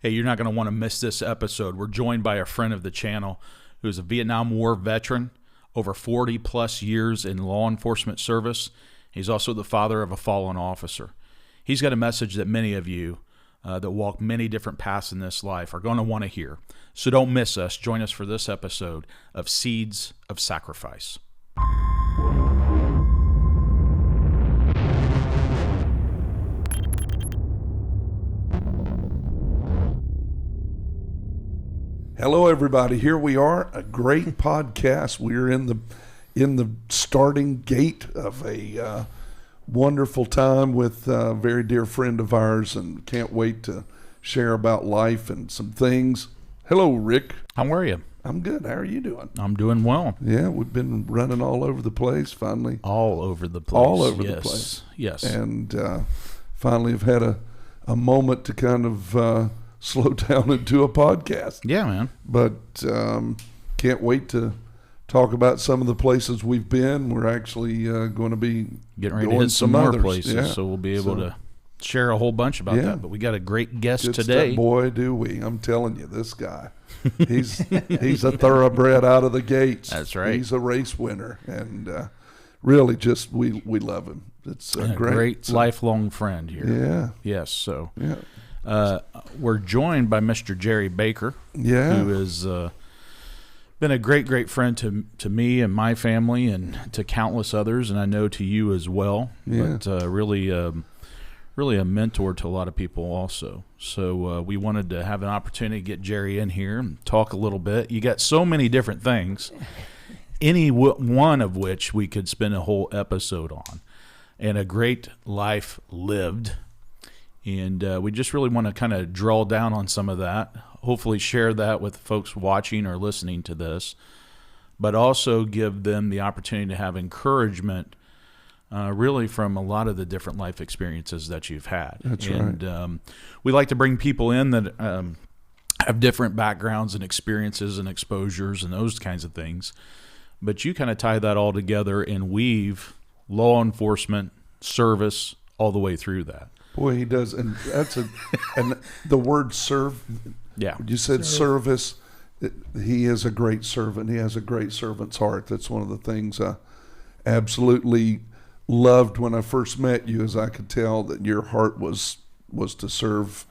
Hey, you're not going to want to miss this episode. We're joined by a friend of the channel who's a Vietnam War veteran, over 40 plus years in law enforcement service. He's also the father of a fallen officer. He's got a message that many of you that walk many different paths in this life are going to want to hear. So don't miss us. Join us for this episode of Seeds of Sacrifice. Hello, everybody. Here we are, a great podcast. We're in the starting gate of a wonderful time with a very dear friend of ours, and can't wait to share about life and some things. Hello, Rick. How are you? I'm good. How are you doing? I'm doing well. Yeah, we've been running all over the place. Finally, all over the place. All over the place. Yes. And finally, have had a moment to kind of slow down and do a podcast. Yeah, man. But can't wait to talk about some of the places we've been. We're actually going to be getting ready to hit some more places, so we'll be able to share a whole bunch about that. But we got a great guest Good today. Stuff, boy, do we. I'm telling you, this guy, he's a thoroughbred out of the gates. That's right. He's a race winner, and really just we love him. It's a great lifelong friend here. Yeah. Yes, so. Yeah. We're joined by Mr. Jerry Baker, who has been a great friend to me and my family and to countless others, and I know to you as well. Yeah. But really a mentor to a lot of people also. So we wanted to have an opportunity to get Jerry in here and talk a little bit. You got so many different things, any one of which we could spend a whole episode on, and a great life lived. And we just really want to kind of draw down on some of that, hopefully share that with folks watching or listening to this, but also give them the opportunity to have encouragement really from a lot of the different life experiences that you've had. That's right. And we like to bring people in that have different backgrounds and experiences and exposures and those kinds of things. But you kind of tie that all together and weave law enforcement, service, all the way through that. Boy, he does, and and the word serve. Yeah, you said service. He is a great servant. He has a great servant's heart. That's one of the things I absolutely loved when I first met you. As I could tell that your heart was to serve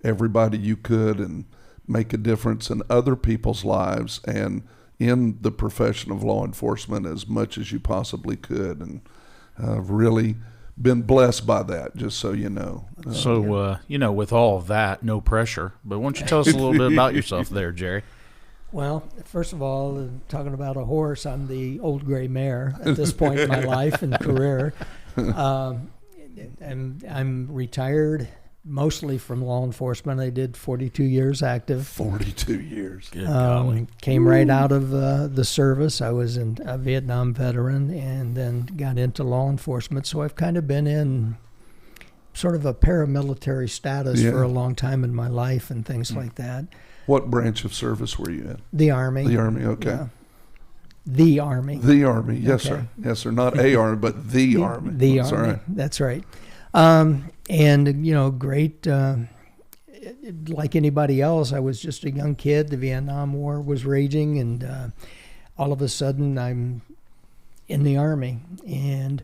everybody you could and make a difference in other people's lives and in the profession of law enforcement as much as you possibly could, and really been blessed by that, just so you know. With all of that, no pressure. But why don't you tell us a little bit about yourself there, Jerry? Well, first of all, talking about a horse, I'm the old gray mare at this point in my life and career. I'm retired mostly from law enforcement. I did 42 years active. 42 years. Good golly. Came right out of the service. I was a Vietnam veteran and then got into law enforcement. So I've kind of been in sort of a paramilitary status for a long time in my life and things like that. What branch of service were you in? The Army. The Army, okay. Yeah. The Army. The Army, yes, okay. Sir. Yes, sir. Not a Army, but the Army. The Army. Right. That's right. And, great, like anybody else, I was just a young kid. The Vietnam War was raging, and all of a sudden I'm in the Army. And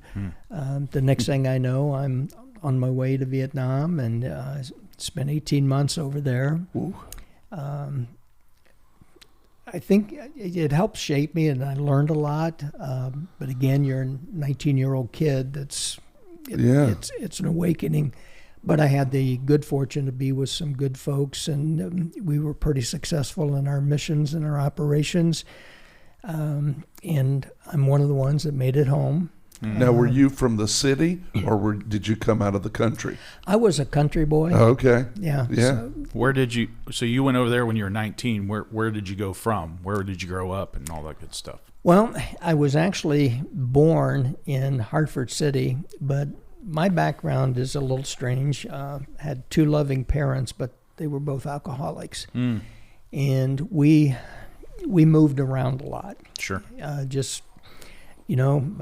the next thing I know, I'm on my way to Vietnam, and spent 18 months over there. I think it helped shape me, and I learned a lot. But again, you're a 19-year-old kid. It's an awakening. But I had the good fortune to be with some good folks, and we were pretty successful in our missions and our operations. And I'm one of the ones that made it home. Now, were you from the city, or did you come out of the country? I was a country boy. Oh, okay. Yeah. Yeah. So you went over there when you were 19. Where did you go from? Where did you grow up and all that good stuff? Well, I was actually born in Hartford City, but my background is a little strange. Had two loving parents, but they were both alcoholics. And we moved around a lot. Sure. My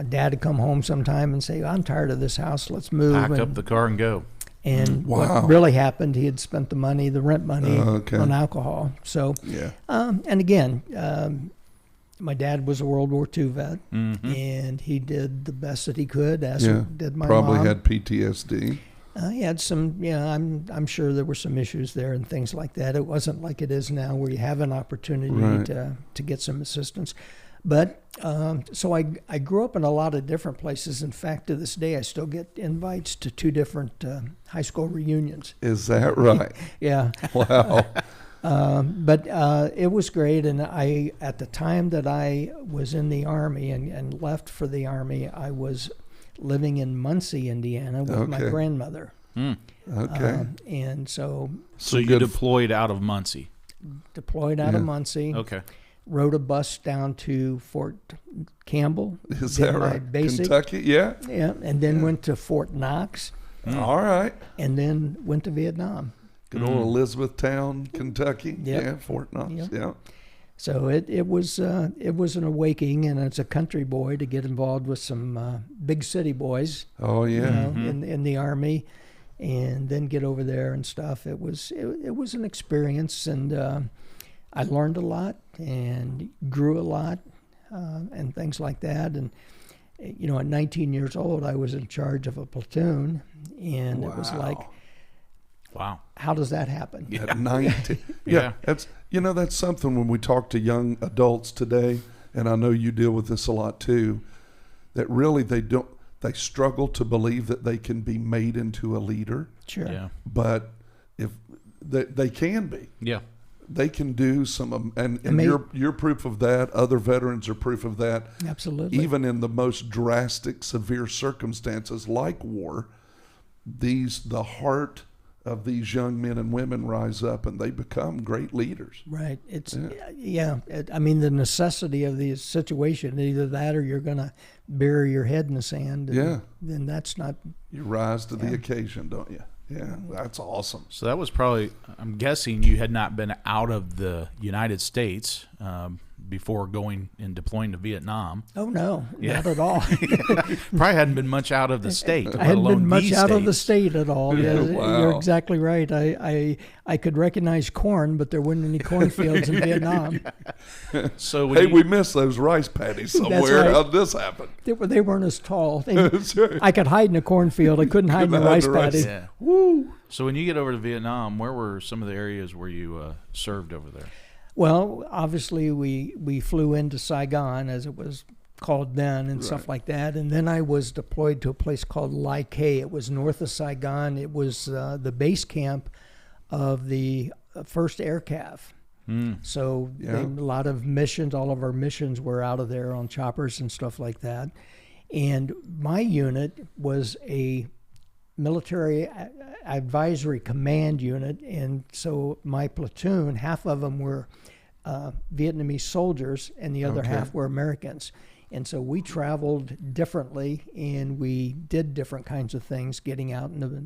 dad would come home sometime and say, I'm tired of this house, let's move. Pack up the car and go. And Wow. what really happened, he had spent the rent money Okay. on alcohol. So, Yeah. and again, my dad was a World War II vet, and he did the best that he could, as Yeah. did my Probably mom. had PTSD. He had some, I'm sure there were some issues there and things like that. It wasn't like it is now where you have an opportunity Right. to get some assistance. But so I grew up in a lot of different places. In fact, to this day, I still get invites to 2 different high school reunions. Is that right? Yeah. Wow. But it was great. And at the time that I was in the Army and left for the Army, I was living in Muncie, Indiana with my Okay. grandmother. Okay. And so So you good- deployed out of Muncie. deployed out of Yeah. Muncie, Okay. rode a bus down to Fort Campbell. Is did that my right? Basic, Kentucky? Yeah. yeah, and then Yeah. went to Fort Knox, All right. and then went to Vietnam. Good old Elizabethtown, Kentucky. Yep. Yeah. Fort Knox. Yep. Yeah. So it was an awakening, and as a country boy to get involved with some big city boys, Oh, you yeah. know, in the Army, and then get over there and stuff. It was an experience, and I learned a lot and grew a lot, and things like that. And at 19 years old, I was in charge of a platoon, and it was like, Wow. how does that happen? At 19. Yeah. That's something when we talk to young adults today, and I know you deal with this a lot too, that really they struggle to believe that they can be made into a leader, Sure. Yeah. but if they can be. Yeah. They can do some, and Ama- you're proof of that. Other veterans are proof of that. Absolutely. Even in the most drastic, severe circumstances like war, the heart of these young men and women rise up, and they become great leaders. Right. It's I mean, the necessity of the situation, either that or you're going to bury your head in the sand. And Yeah. Then that's not. You rise to the occasion, don't you? Yeah, that's awesome. So that was probably, I'm guessing you had not been out of the United States before going and deploying to Vietnam. Oh no, Yeah. not at all. Probably hadn't been much out of the state. I let hadn't alone been much the out of the states. state at all. Yeah, Yeah, wow. You're exactly right. I could recognize corn, but there weren't any cornfields in Vietnam. So when Hey, you- we missed those rice paddies somewhere. right. How'd this happen? They weren't as tall. That's right. I could hide in a cornfield. I couldn't hide in a Couldn't hide rice in a rice- paddy. yeah. Woo! So when you get over to Vietnam, where were some of the areas where you served over there? Well, obviously we flew into Saigon, as it was called then, and stuff like that. And then I was deployed to a place called Lai Khe. It was north of Saigon. It was the base camp of the 1st Air Cav. So Yeah. a lot of missions, all of our missions were out of there on choppers and stuff like that. And my unit was a military advisory command unit, and so my platoon, half of them were Vietnamese soldiers, and the other Okay. half were Americans. And so we traveled differently, and we did different kinds of things, getting out in the,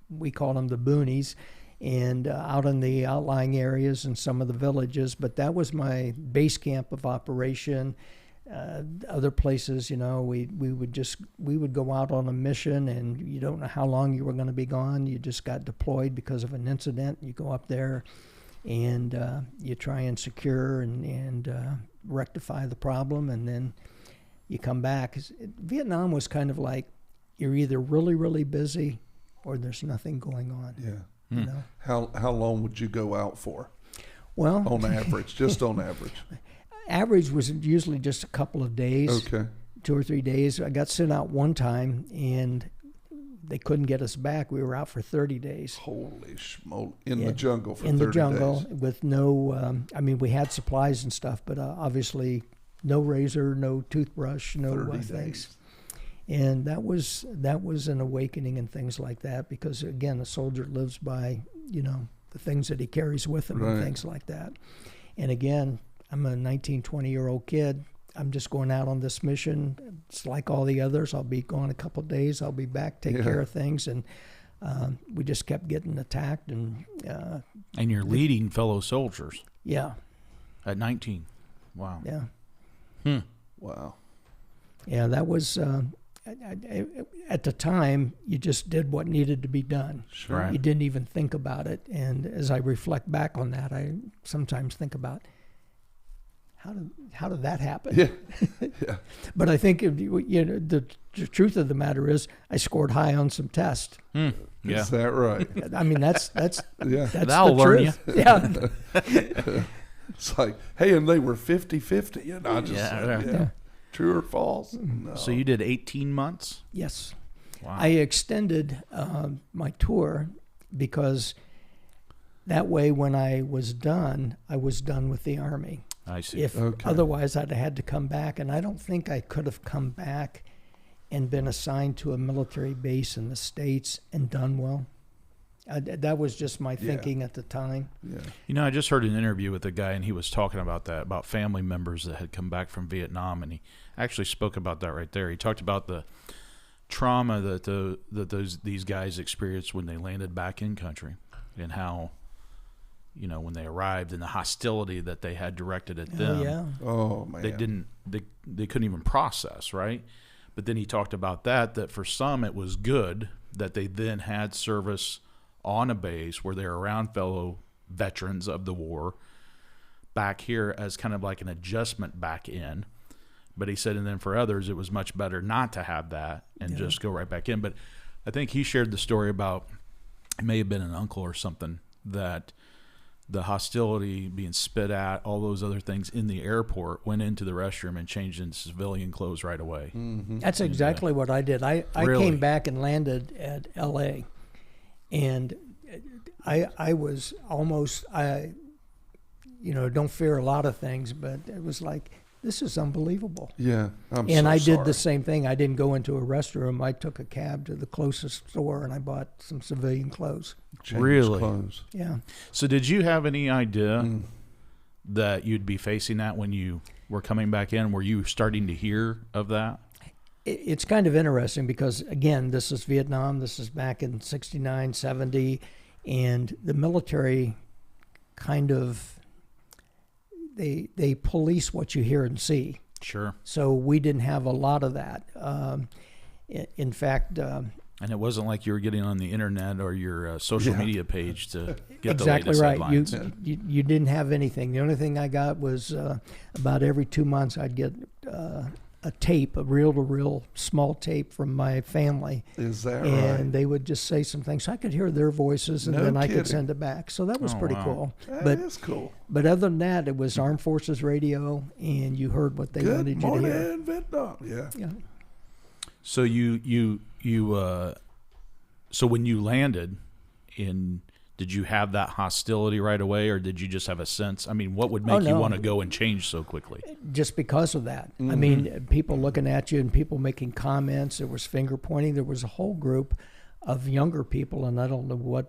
we call them the boonies, and out in the outlying areas and some of the villages. But that was my base camp of operation. Other places, we would go out on a mission, and you don't know how long you were going to be gone. You just got deployed because of an incident. You go up there, and you try and secure and rectify the problem, and then you come back. 'Cause Vietnam was kind of like you're either really, really busy, or there's nothing going on. Yeah. You know. How long would you go out for Well, on average? Just on average. average was usually just a couple of days. Okay. 2 or 3 days. I got sent out one time, and they couldn't get us back. We were out for 30 days. Holy schmoly. In Yeah, the jungle for in 30 the jungle days. with no, we had supplies and stuff, but obviously no razor, no toothbrush, no 30 things. days. And that was an awakening and things like that, because again, a soldier lives by, the things that he carries with him Right. and things like that. And again, I'm a 19, 20-year-old kid. I'm just going out on this mission. It's like all the others. I'll be gone a couple of days. I'll be back, take Yeah. care of things. And we just kept getting attacked. And And you're leading fellow soldiers yeah, at 19. Wow. yeah. Wow. Yeah, that was at the time, you just did what needed to be done. Sure. Right. You didn't even think about it. And as I reflect back on that, I sometimes think about how did that happen? Yeah. Yeah. But I think the truth of the matter is, I scored high on some tests. Yeah. Is that right? I mean, that's Yeah. That'll the learn truth. Yeah. It's like, hey, and they were 50-50. And I just Yeah. said, Yeah. true or false? No. So you did 18 months? Yes. Wow. I extended my tour because that way, when I was done with the Army. I see. If Okay. otherwise, I'd have had to come back, and I don't think I could have come back and been assigned to a military base in the States and done well. That was just my thinking at the time. Yeah. You know, I just heard an interview with a guy, and he was talking about that, about family members that had come back from Vietnam, and he actually spoke about that right there. He talked about the trauma that these guys experienced when they landed back in country, and how, you know, when they arrived, and the hostility that they had directed at them. Oh, yeah. Oh, man. They couldn't even process, right? But then he talked about that for some it was good that they then had service on a base where they're around fellow veterans of the war back here as kind of like an adjustment back in. But he said, and then for others, it was much better not to have that and just go right back in. But I think he shared the story about, it may have been an uncle or something, that the hostility being spit at, all those other things in the airport, went into the restroom and changed into civilian clothes right away. Mm-hmm. That's exactly what I did. I Really? came back and landed at L.A., and I was almost, don't fear a lot of things, but it was like, this is unbelievable. Yeah. And I did sorry. the same thing. I didn't go into a restroom. I took a cab to the closest store and I bought some civilian clothes. Change Really? clothes. Yeah. So did you have any idea that you'd be facing that when you were coming back in? Were you starting to hear of that? It's kind of interesting because, again, this is Vietnam. This is back in 69, 70. And the military kind of, they police what you hear and see. Sure. So we didn't have a lot of that. In fact, And it wasn't like you were getting on the internet or your social media page to get exactly the latest right. headlines. You didn't have anything. The only thing I got was about every 2 months I'd get a tape, a reel-to-reel small tape from my family. Is that And right? they would just say some things. So I could hear their voices, and No then I kidding. could send it back. So that was Oh, pretty wow. cool. That is cool. But other than that, it was Armed Forces Radio, and you heard what they Good wanted you to morning, hear. Vietnam. Yeah. Yeah. So so when you landed did you have that hostility right away, or did you just have a sense? I mean, what would make you no. want to go and change so quickly? Just because of that. Mm-hmm. I mean, people looking at you and people making comments. There was finger pointing. There was a whole group of younger people, and I don't know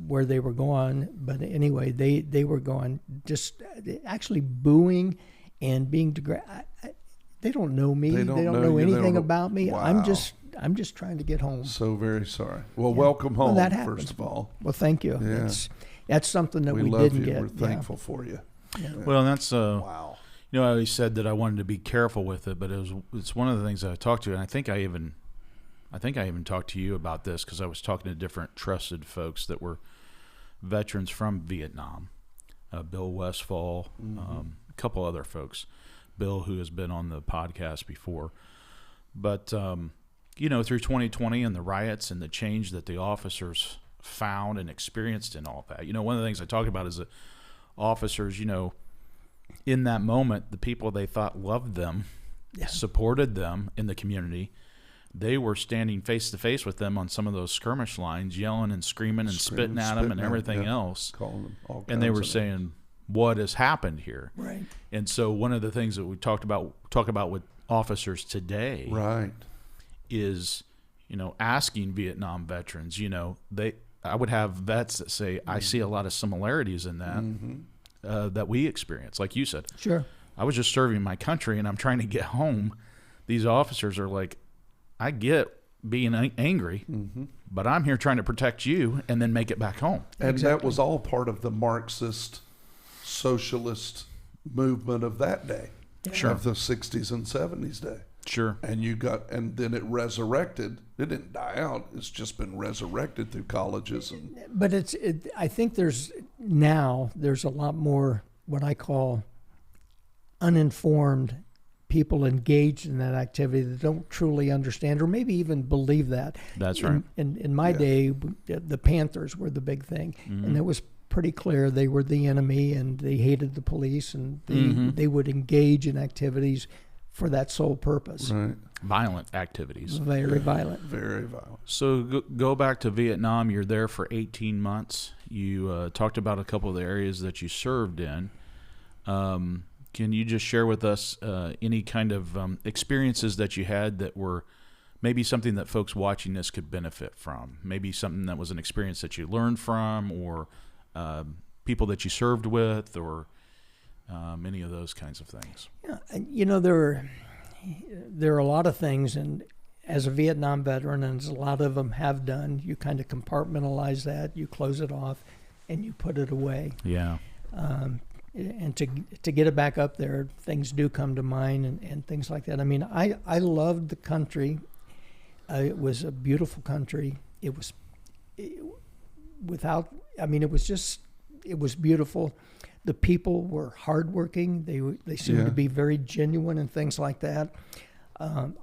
where they were going, but anyway, they were going just actually booing and being they don't know me. They don't know you. They anything don't- about me. Wow. I'm just trying to get home. So very sorry. Well, welcome home, that happens. first of all. Well, thank you. Yeah. That's something that we love didn't you. get. We're thankful for you. Yeah. Well, and that's Wow. you know, I always said that I wanted to be careful with it, but it's one of the things that I talked to, and I think I even talked to you about this because I was talking to different trusted folks that were veterans from Vietnam, Bill Westfall, a couple other folks, Bill who has been on the podcast before, but you know, through 2020 and the riots and the change that the officers found and experienced in all that, you know, one of the things I talk about is that officers, you know, in that moment, the people they thought loved them, supported them in the community, they were standing face to face with them on some of those skirmish lines, yelling and screaming and spitting at them and everything else. Calling them all And they kinds were of saying, what has happened here? Right. And so one of the things that we talk about with officers today names. Right. is, you know, asking Vietnam veterans, you know, I would have vets that say, I see a lot of similarities in that that we experience. Like you said, Sure. I was just serving my country and I'm trying to get home. These officers are like, I get being angry, but I'm here trying to protect you and then make it back home. And that was all part of the Marxist socialist movement of that day. Sure. Of the 60s and 70s day. Sure. and then it resurrected. It didn't die out. It's just been resurrected through colleges But I think there's a lot more what I call uninformed people engaged in that activity that don't truly understand or maybe even believe that. That's right. In my day, the Panthers were the big thing, and it was pretty clear they were the enemy and they hated the police, and they would engage in activities for that sole purpose. Right. Violent activities. Very violent. Very violent. So go back to Vietnam. You're there for 18 months. You talked about a couple of the areas that you served in. Can you just share with us any kind of experiences that you had that were maybe something that folks watching this could benefit from? Maybe something that was an experience that you learned from, or people that you served with, or any of those kinds of things. Yeah, there are a lot of things, and as a Vietnam veteran, and as a lot of them have done, you kind of compartmentalize that, you close it off, and you put it away. Yeah. And to get it back up there, things do come to mind and things like that. I mean, I loved the country. It was a beautiful country. It was beautiful. The people were hardworking. They seemed to be very genuine and things like that.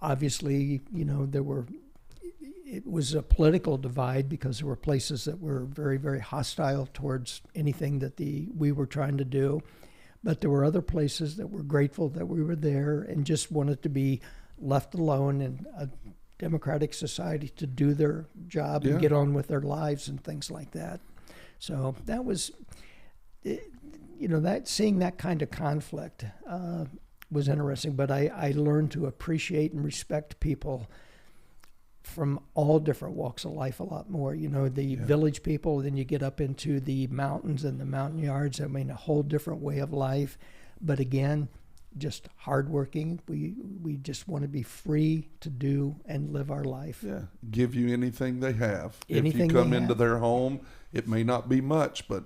Obviously, it was a political divide because there were places that were very, very hostile towards anything that we were trying to do. But there were other places that were grateful that we were there and just wanted to be left alone in a democratic society to do their job and get on with their lives and things like that. So that was, seeing that kind of conflict was interesting. But I learned to appreciate and respect people from all different walks of life a lot more. Village people, then you get up into the mountains and the mountain yards. I mean, a whole different way of life. But again, just hardworking. We just want to be free to do and live our life. Yeah, give you anything they have. Anything if you come they into have. their home, it may not be much, but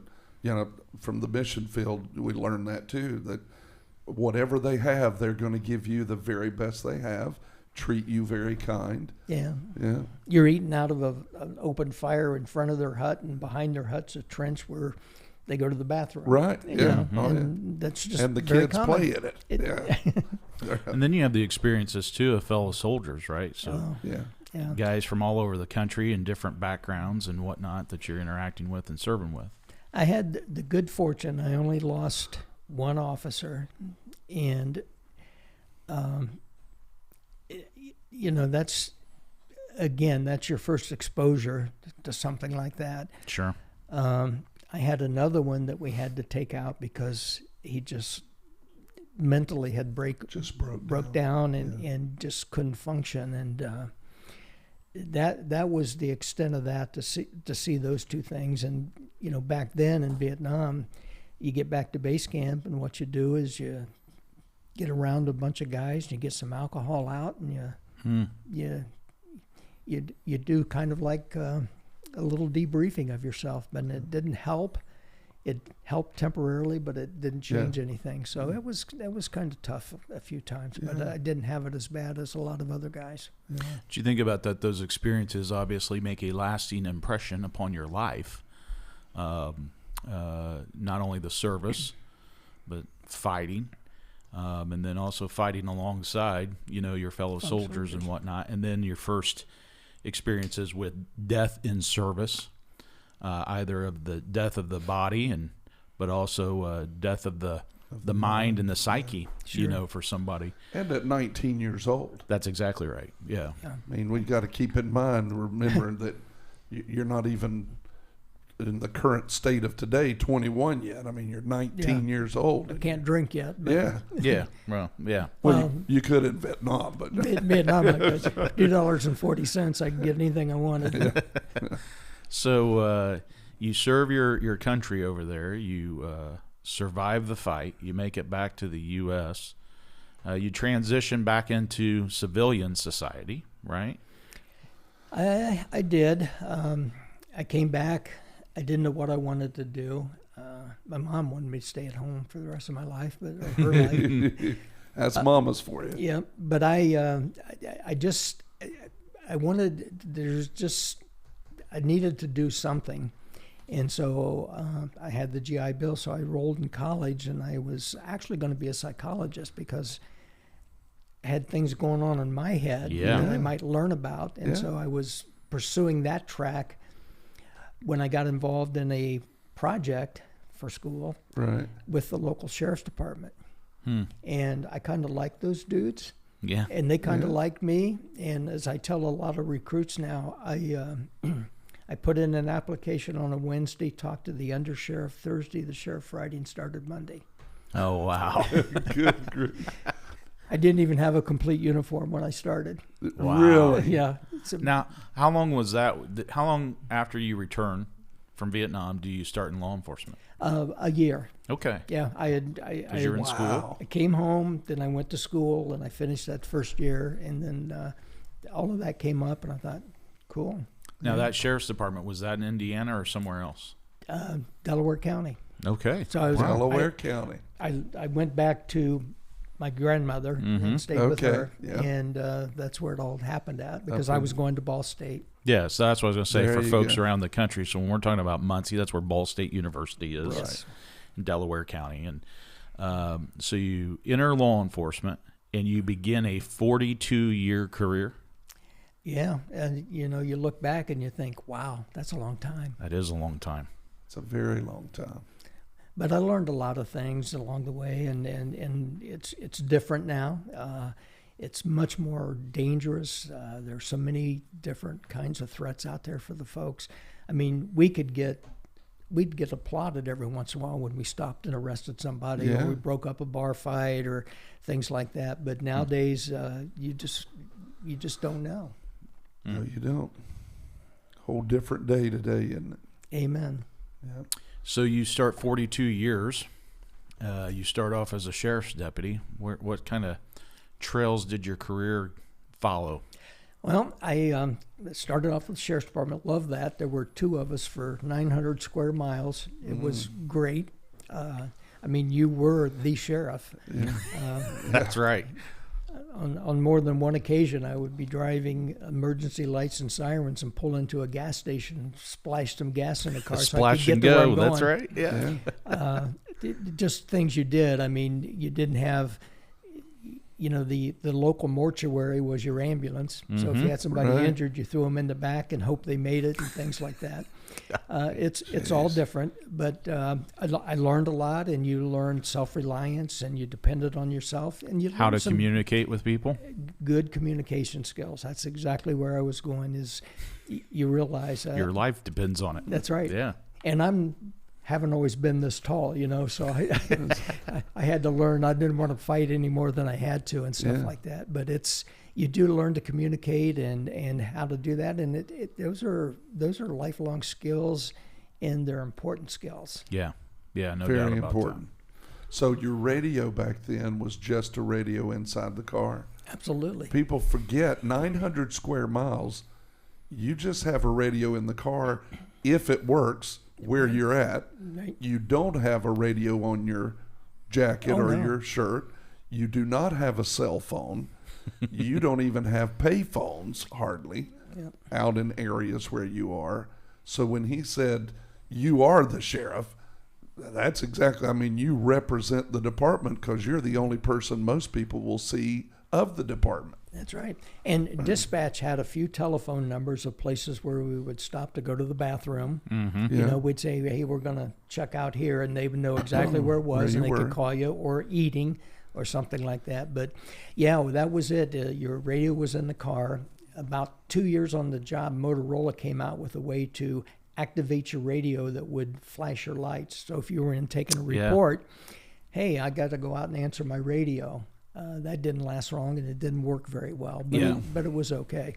from the mission field, we learned that too. That whatever they have, they're going to give you the very best they have. Treat you very kind. Yeah. Yeah. You're eating out of an open fire in front of their hut, and behind their hut's a trench where they go to the bathroom. Right. Yeah. And that's just and the very kids common. play in it. Yeah. And then you have the experiences too of fellow soldiers, right? So Yeah. guys from all over the country and different backgrounds and whatnot that you're interacting with and serving with. I had the good fortune. I only lost one officer, and that's your first exposure to something like that. Sure. I had another one that we had to take out because he just mentally had broke down and just couldn't function, and that was the extent of that, to see those two things. And back then in Vietnam, you get back to base camp, and what you do is you get around a bunch of guys and you get some alcohol out, and you do kind of like a little debriefing of yourself. But it didn't help. It helped temporarily, but it didn't change anything. So it was kind of tough a few times, but I didn't have it as bad as a lot of other guys. Yeah. Do you think about that? Those experiences obviously make a lasting impression upon your life. Not only the service, but fighting, and then also fighting alongside, your fellow soldiers and whatnot, and then your first experiences with death in service, either of the death of the body but also death of the mind and the psyche, for somebody. And at 19 years old. That's exactly right. Yeah. I mean, we got to keep in mind, remembering that you're not even in the current state of today 21 yet. I mean, you're 19 years old. I can't drink yet. But Yeah. Well, yeah. Well, you could in Vietnam, but Vietnam, $2.40, I could get anything I wanted. So you serve your country over there. You survive the fight. You make it back to the U.S. You transition back into civilian society, right? I did. I came back. I didn't know what I wanted to do. My mom wanted me to stay at home for the rest of my life, but her life. That's mama's for you. Yeah, but I wanted, I needed to do something. And so I had the GI Bill, so I enrolled in college, and I was actually going to be a psychologist because I had things going on in my head that I might learn about. And so I was pursuing that track when I got involved in a project for school with the local sheriff's department. And I kind of liked those dudes. Yeah. And they kind of liked me. And as I tell a lot of recruits now, I put in an application on a Wednesday, talked to the undersheriff Thursday, the sheriff Friday, and started Monday. Oh, wow. Good. I didn't even have a complete uniform when I started. Wow. Really? Yeah. Now, how long was that? How long after you returned from Vietnam do you start in law enforcement? A year. Okay. Yeah, Because you're in school? I came home, then I went to school, and I finished that first year, and then all of that came up, and I thought, cool. Now, that sheriff's department, was that in Indiana or somewhere else? Delaware County. Okay. So I was Delaware County. I went back to my grandmother and stayed with her, and that's where it all happened at because I was going to Ball State. Yeah, so that's what I was going to say There for you folks go. around the country. So when we're talking about Muncie, that's where Ball State University is Right. in Delaware County. And so you enter law enforcement and you begin a 42-year career. Yeah, and you look back and you think, wow, that's a long time. That is a long time. It's a very long time. But I learned a lot of things along the way, and it's different now. It's much more dangerous. There's so many different kinds of threats out there for the folks. I mean, we'd get applauded every once in a while when we stopped and arrested somebody, or we broke up a bar fight, or things like that. But nowadays, you just don't know. No, you don't. Whole different day today, isn't it? Amen. Yeah. So you start 42 years. You start off as a sheriff's deputy. What kind of trails did your career follow? Well, I started off with the Sheriff's Department. Loved that. There were two of us for 900 square miles. It was great. I mean, you were the sheriff. Yeah. That's right. On more than one occasion, I would be driving emergency lights and sirens and pull into a gas station and splash some gas in the car so I could Splash get and to where I'm go. That's going. right. Yeah. Just things you did. I mean, you didn't have, the local mortuary was your ambulance. So if you had somebody injured, you threw them in the back and hope they made it and things like that. It's all different, but I learned a lot, and you learned self-reliance, and you depended on yourself, and you How to learned some communicate with people? good communication skills. That's exactly where I was going. Is you realize Your life depends on it. that's right. Yeah. And haven't always been this tall, so I had to learn. I didn't want to fight any more than I had to and stuff like that. But you do learn to communicate and how to do that, and those are lifelong skills, and they're important skills. Yeah. Yeah, no Very doubt about important. So your radio back then was just a radio inside the car. Absolutely. People forget 900 square miles. You just have a radio in the car if it works where you're at. Right. You don't have a radio on your jacket or your shirt. You do not have a cell phone. You don't even have pay phones hardly out in areas where you are. So when he said you are the sheriff, that's exactly, you represent the department because you're the only person most people will see of the department. That's right. And dispatch had a few telephone numbers of places where we would stop to go to the bathroom. Mm-hmm. We'd say, hey, we're going to check out here, and they would know exactly where it was, and they could call you, or eating or something like that. But, yeah, that was it. Your radio was in the car. About 2 years on the job, Motorola came out with a way to activate your radio that would flash your lights. So if you were taking a report, hey, I got to go out and answer my radio. That didn't last long, and it didn't work very well, but it was okay.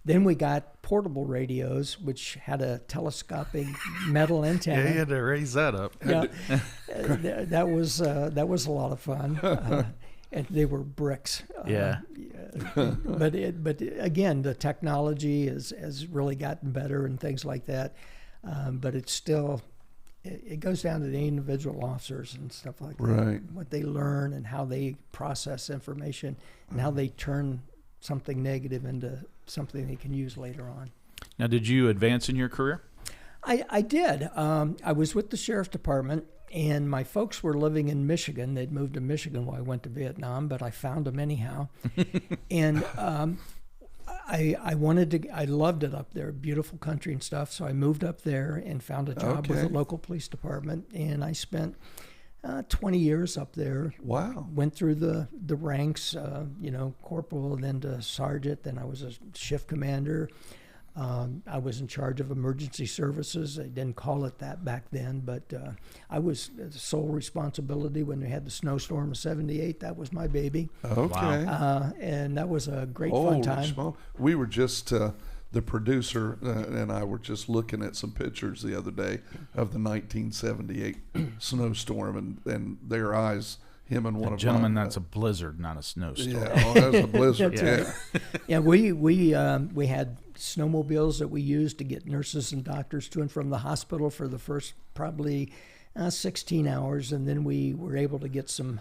Then we got portable radios, which had a telescopic metal antenna. Yeah, you had to raise that up. Yeah, that was a lot of fun, and they were bricks. But again, the technology has really gotten better and things like that. But it's still it goes down to the individual officers and stuff like that. Right. What they learn and how they process information and how they turn something negative into something they can use later on. Now, did you advance in your career? I did. I was with the sheriff's department, and my folks were living in Michigan. They'd moved to Michigan while I went to Vietnam, but I found them anyhow. And I wanted to. I loved it up there, beautiful country and stuff. So I moved up there and found a job with the local police department, and I spent 20 years up there. Wow. Went through the ranks, corporal, then to sergeant, then I was a shift commander. I was in charge of emergency services. They didn't call it that back then, but I was sole responsibility when we had the snowstorm of '78. That was my baby. Okay. And that was a great fun time. We were just, the producer and I were just looking at some pictures the other day of the 1978 snowstorm, and their eyes, him and one of Gentlemen, my, that's a blizzard, not a snowstorm. Yeah, that was a blizzard. Yeah, we had snowmobiles that we used to get nurses and doctors to and from the hospital for the first probably 16 hours, and then we were able to get some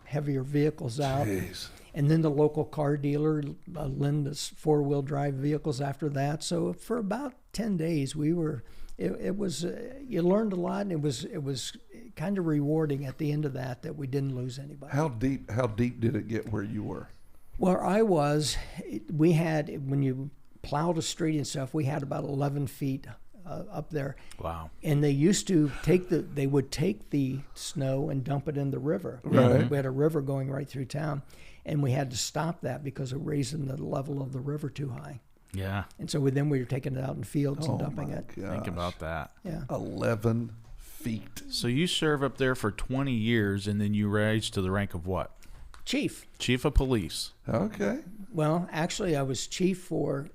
heavier vehicles out. Jeez. And then the local car dealer lent us four-wheel drive vehicles after that. So for about 10 days, we were. It was you learned a lot, and it was kind of rewarding at the end of that we didn't lose anybody. How deep did it get where you were? Where I was, we had, when you plowed a street and stuff, we had about 11 feet up there. Wow. And they used to they would take the snow and dump it in the river. Right. We had a river going right through town, and we had to stop that because of raising the level of the river too high. Yeah. And so we were taking it out in fields and dumping it. Gosh. Think about that. Yeah. 11 feet. So you serve up there for 20 years, and then you rise to the rank of what? Chief. Chief of police. Okay. Well, actually, I was chief for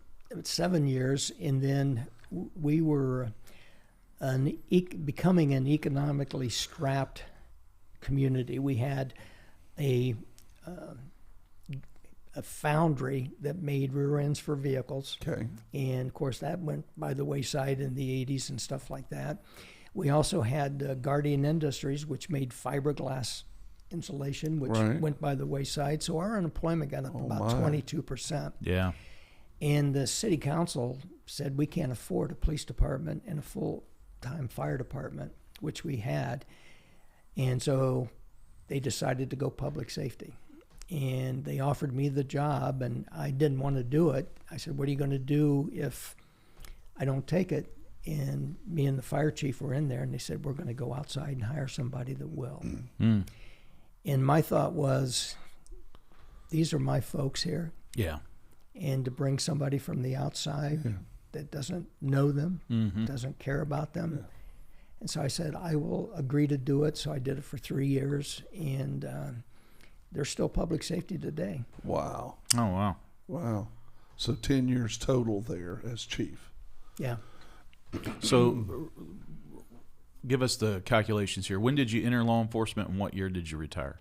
7 years, and then we were becoming an economically strapped community. We had a foundry that made rear ends for vehicles. Okay. And of course that went by the wayside in the 80s and stuff like that. We also had Guardian Industries, which made fiberglass insulation, which went by the wayside. So our unemployment got up about 22%. Yeah. And the city council said we can't afford a police department and a full-time fire department, which we had. And so they decided to go public safety. And they offered me the job, and I didn't want to do it. I said, what are you going to do if I don't take it? And me and the fire chief were in there, and they said, we're going to go outside and hire somebody that will. Mm. And my thought was, these are my folks here. Yeah. And to bring somebody from the outside that doesn't know them, doesn't care about them. Yeah. And so I said, I will agree to do it. So I did it for 3 years, and they're still public safety today. Wow. Oh, wow. Wow. So 10 years total there as chief. Yeah. So give us the calculations here. When did you enter law enforcement, and what year did you retire?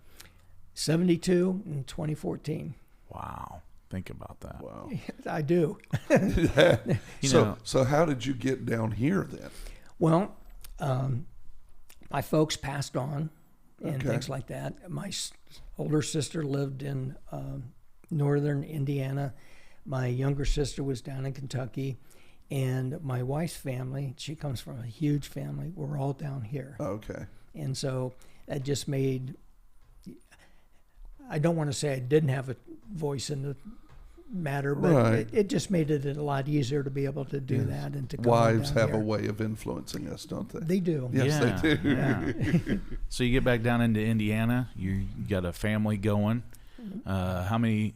72 and 2014. Wow. Think about that. Wow. I do. So how did you get down here then? Well, my folks passed on and things like that. My older sister lived in northern Indiana. My younger sister was down in Kentucky. And my wife's family, she comes from a huge family. We're all down here. Okay. And so that just made, I don't want to say I didn't have a voice in the matter, but it just made it a lot easier to be able to do that and to come Wives down have here. a way of influencing us, don't they? They do. Yes, they do. Yeah. So you get back down into Indiana. You got a family going. How many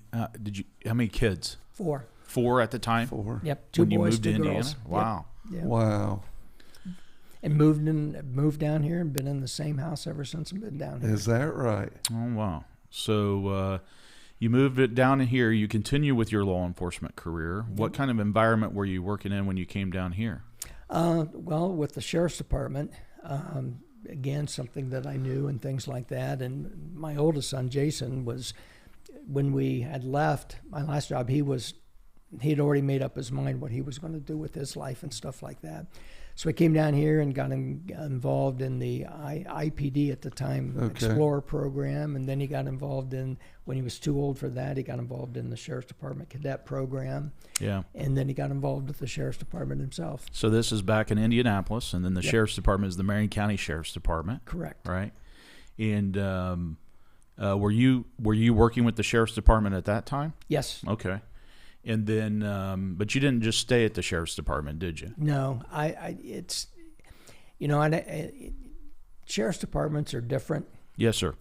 kids? 4. 4 at the time? 4. Yep. 2 when you boys, moved 2 to girls. Indiana? Wow. Yep. Yeah. Wow. And moved down here and been in the same house ever since I've been down here. Is that right? Oh, wow. So you moved it down in here. You continue with your law enforcement career. What kind of environment were you working in when you came down here? Well, with the sheriff's department, again, something that I knew and things like that. And my oldest son, Jason, was, when we had left my last job, he'd already made up his mind what he was going to do with his life and stuff like that. So I came down here and got involved in the IPD at the time, Explorer program, and then he got involved in, when he was too old for that, he got involved in the Sheriff's Department cadet program. Yeah. And then he got involved with the Sheriff's Department himself. So this is back in Indianapolis, and then the Sheriff's Department is the Marion County Sheriff's Department. Correct. Right. And were you working with the Sheriff's Department at that time? Yes. Okay. And then, but you didn't just stay at the Sheriff's Department, did you? No, it's, you know, Sheriff's Departments are different. Yes, sir.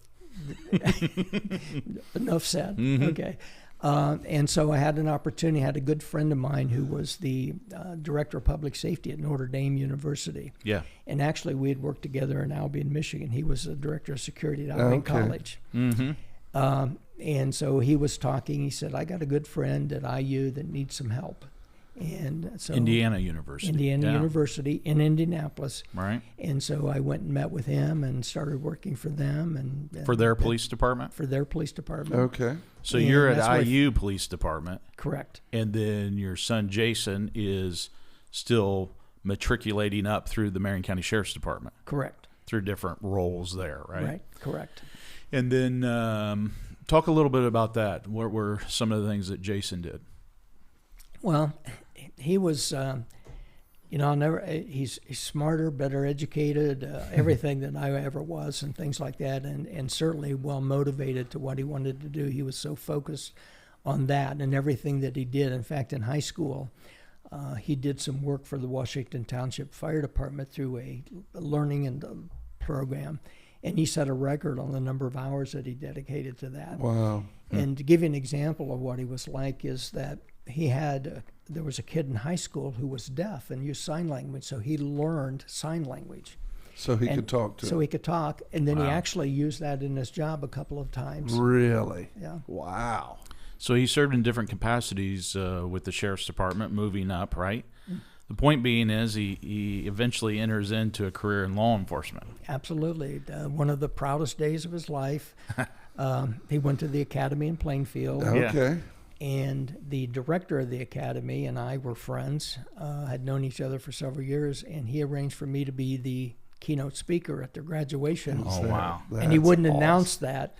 Enough said. Mm-hmm. Okay. And so I had an opportunity, had a good friend of mine who was the director of public safety at Notre Dame University. Yeah. And actually we had worked together in Albion, Michigan. He was the director of security at Albion College. Mm-hmm. And so he was talking, he said, I got a good friend at IU that needs some help. And so Indiana University. University in Indianapolis. Right. And so I went and met with him and started working for them. And For their police department? For their police department. Okay. So And you're that's at what- IU Police Department, Correct. and then your son Jason is still matriculating up through the Marion County Sheriff's Department Correct. through different roles there, right? Right. Correct. And then talk a little bit about that. What were some of the things that Jason did? Well, he was, you know, he's smarter, better educated, everything than I ever was, and things like that, and certainly well motivated to what he wanted to do. He was so focused on that and everything that he did. In fact, in high school, he did some work for the Washington Township Fire Department through a learning and program, and he set a record on the number of hours that he dedicated to that. Wow. And to give you an example of what he was like is that he had, there was a kid in high school who was deaf and used sign language, so he learned sign language. So he And could talk to So he could talk, and then he Wow. actually used that in his job a couple of times. Really? Yeah. Wow. So he served in different capacities with the Sheriff's Department, moving up, right? The point being is he eventually enters into a career in law enforcement. Absolutely. One of the proudest days of his life. He went to the academy in Plainfield. Okay. And the director of the academy and I were friends, had known each other for several years, and he arranged for me to be the keynote speaker at their graduation. Oh, wow. And he wouldn't That's announce that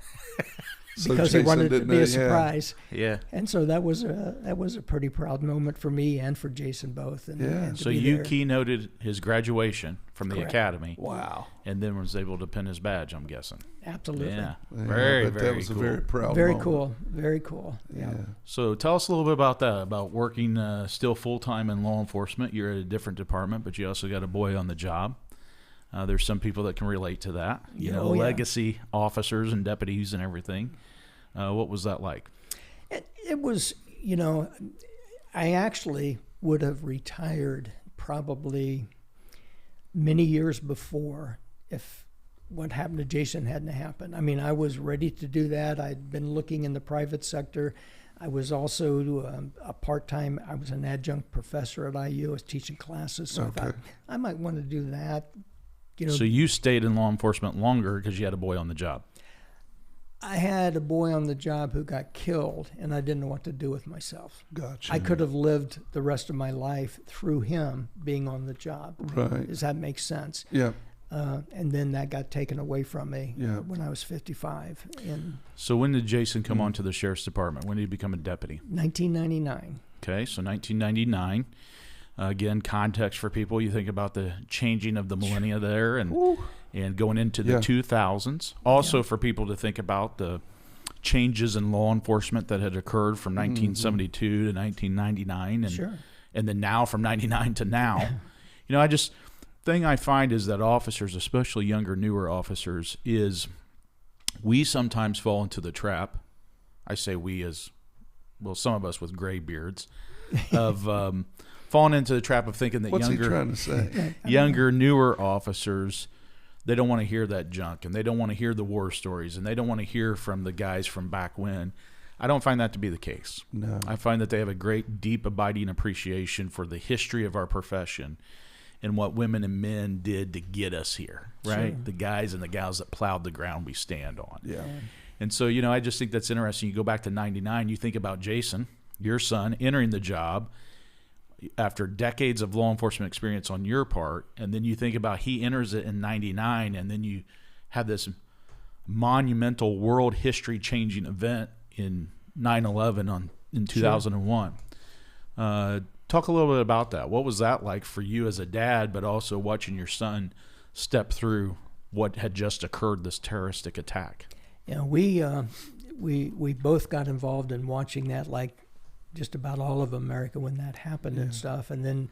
So because he Jason wanted it to didn't be know- a yeah. surprise. Yeah. And so that was a pretty proud moment for me and for Jason both. And, Yeah. and to So be you there. keynoted his graduation from the Correct. academy, Wow. and then was able to pin his badge, I'm guessing. Absolutely. Yeah. Yeah, Very, but very that was cool. a very proud Very moment. cool. Very cool. Yeah. So tell us a little bit about that, about working still full-time in law enforcement. You're at a different department, but you also got a boy on the job. There's some people that can relate to that. You know, Oh, yeah. legacy officers and deputies and everything. What was that like? It was, you know, I actually would have retired probably many years before if what happened to Jason hadn't happened. I mean, I was ready to do that. I'd been looking in the private sector. I was also a part-time, I was an adjunct professor at IU. I was teaching classes, so I thought I might want to do that. You know, So you stayed in law enforcement longer because you had a boy on the job. I had a boy on the job who got killed, and I didn't know what to do with myself. Gotcha. I could have lived the rest of my life through him being on the job. Right. Does that make sense? Yeah. And then that got taken away from me Yeah. when I was 55 in So when did Jason come on to the Sheriff's Department? When did he become a deputy? 1999. Okay, so 1999. Again, context for people. You think about the changing of the millennia there and going into the Yeah. 2000s. Also for people to think about the changes in law enforcement that had occurred from 1972 to 1999 and Sure. and then now from 99 to now. You know, thing I find is that officers, especially younger, newer officers, is we sometimes fall into the trap. I say we as, well, some of us with gray beards, of falling into the trap of thinking that What's he trying to say? younger, newer officers, they don't want to hear that junk, and they don't want to hear the war stories, and they don't want to hear from the guys from back when. I don't find that to be the case. No. I find that they have a great, deep, abiding appreciation for the history of our profession and what women and men did to get us here, right? Sure. The guys and the gals that plowed the ground we stand on. Yeah. And so, you know, I just think that's interesting. You go back to 99, you think about Jason, your son, entering the job. after decades of law enforcement experience on your part, and then you think about he enters it in 99, and then you have this monumental world history changing event in 9/11 in 2001. Talk a little bit about that. What was that like for you as a dad, but also watching your son step through what had just occurred, this terroristic attack? Yeah, we both got involved in watching that, like just about all of America when that happened and stuff. And then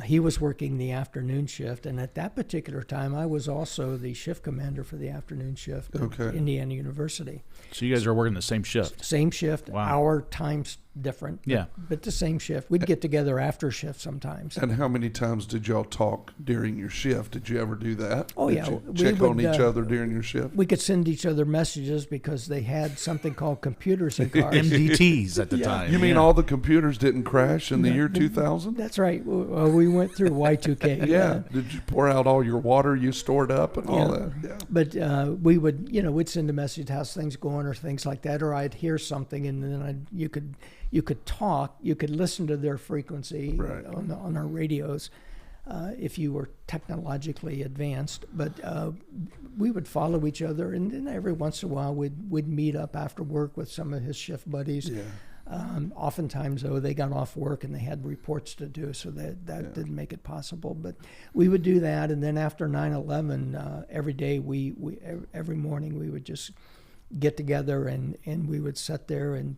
he was working the afternoon shift, and at that particular time, I was also the shift commander for the afternoon shift at Indiana University. So you guys are working the same shift? Same shift. Wow. Our time's different. Yeah. But the same shift. We'd get together after shift sometimes. And how many times did y'all talk during your shift? Did you ever do that? Oh, Did yeah. you We check on would, each other during your shift? We could send each other messages because they had something called computers in cars. MDTs at the time. You mean all the computers didn't crash in the year 2000? That's right. We went through Y2K. Yeah. Did you pour out all your water you stored up and all that? Yeah. But we would, we'd send a message, how's things going, or things like that, or I'd hear something, and then you could talk, you could listen to their frequency Right. on our radios if you were technologically advanced. But we would follow each other, and then every once in a while we'd meet up after work with some of his shift buddies. Yeah. Oftentimes, though, they got off work and they had reports to do, so that didn't make it possible. But we would do that, and then after 9/11, every day every morning we would just get together and we would sit there and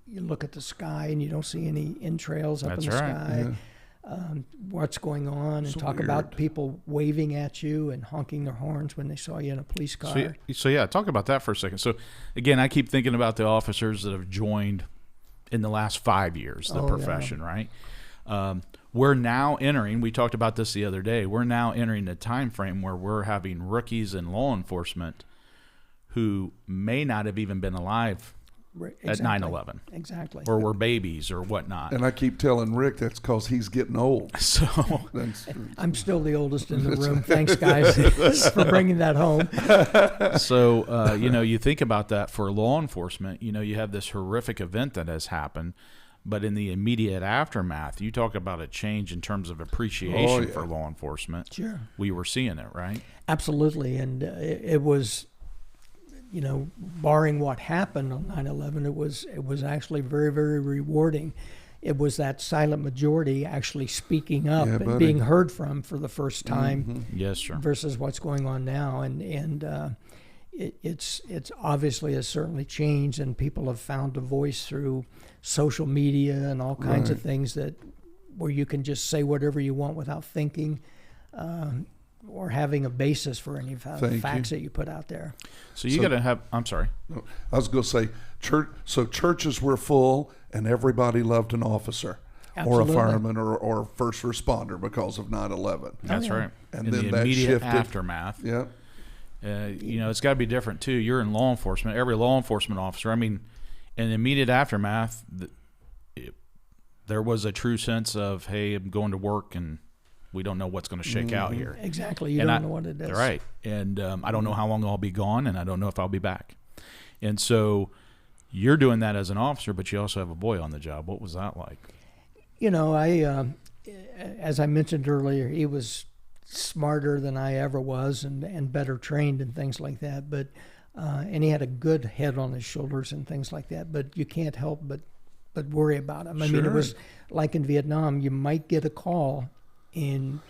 you look at the sky and you don't see any entrails up in the sky. Yeah. What's going on, and So talk weird. about people waving at you and honking their horns when they saw you in a police car. So yeah, talk about that for a second. So again, I keep thinking about the officers that have joined in the last 5 years, the profession, right? We're now entering, we talked about this the other day, we're now entering a time frame where we're having rookies in law enforcement who may not have even been alive at 9/11. Exactly. Or were babies or whatnot. And I keep telling Rick that's because he's getting old. So I'm still the oldest in the room. Thanks, guys, for bringing that home. So, you think about that for law enforcement, you have this horrific event that has happened, but in the immediate aftermath, you talk about a change in terms of appreciation for law enforcement. Sure. We were seeing it, right? Absolutely. And it was, barring what happened on 9/11, it was actually very, very rewarding. It was that silent majority actually speaking up and being heard from for the first time. Mm-hmm. Yes, sir. Versus what's going on now, and it's obviously has certainly changed, and people have found a voice through social media and all kinds of things where you can just say whatever you want without thinking or having a basis for any facts that you put out there. So you got to have. I'm sorry. I was going to say, churches were full and everybody loved an officer. Absolutely. Or a fireman or first responder because of 9/11. That's right. And in then the that immediate shifted. aftermath. Yeah. It's got to be different too. You're in law enforcement. Every law enforcement officer. I mean, in the immediate aftermath, there was a true sense of, hey, I'm going to work and we don't know what's going to shake out here. Exactly. You don't know what it is. Right. And I don't know how long I'll be gone, and I don't know if I'll be back. And so you're doing that as an officer, but you also have a boy on the job. What was that like? As I mentioned earlier, he was smarter than I ever was and better trained and things like that. But and he had a good head on his shoulders and things like that. But you can't help but worry about him. I mean, it was like in Vietnam. You might get a call, and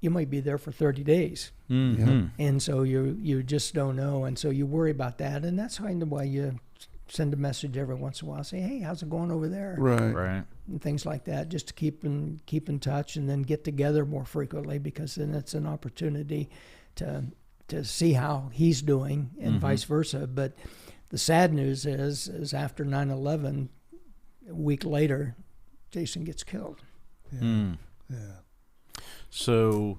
you might be there for 30 days. Mm-hmm. And so you just don't know. And so you worry about that. And that's kind of why you send a message every once in a while. Say, hey, how's it going over there? Right. And things like that, just to keep in touch, and then get together more frequently, because then it's an opportunity to see how he's doing and vice versa. But the sad news is after 9/11, a week later, Jason gets killed. Yeah. So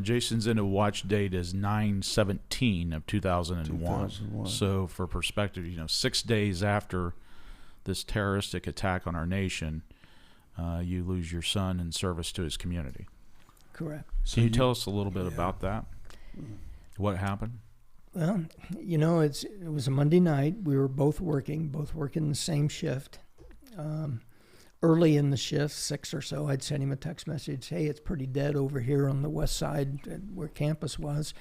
Jason's end of watch date is 9/17 of 2001. So for perspective, 6 days after this terroristic attack on our nation, you lose your son in service to his community. Correct. Can you tell us a little bit about that? What happened? Well, it was a Monday night. We were both working the same shift. early in the shift, 6 or so, I'd send him a text message, hey, it's pretty dead over here on the west side where campus was.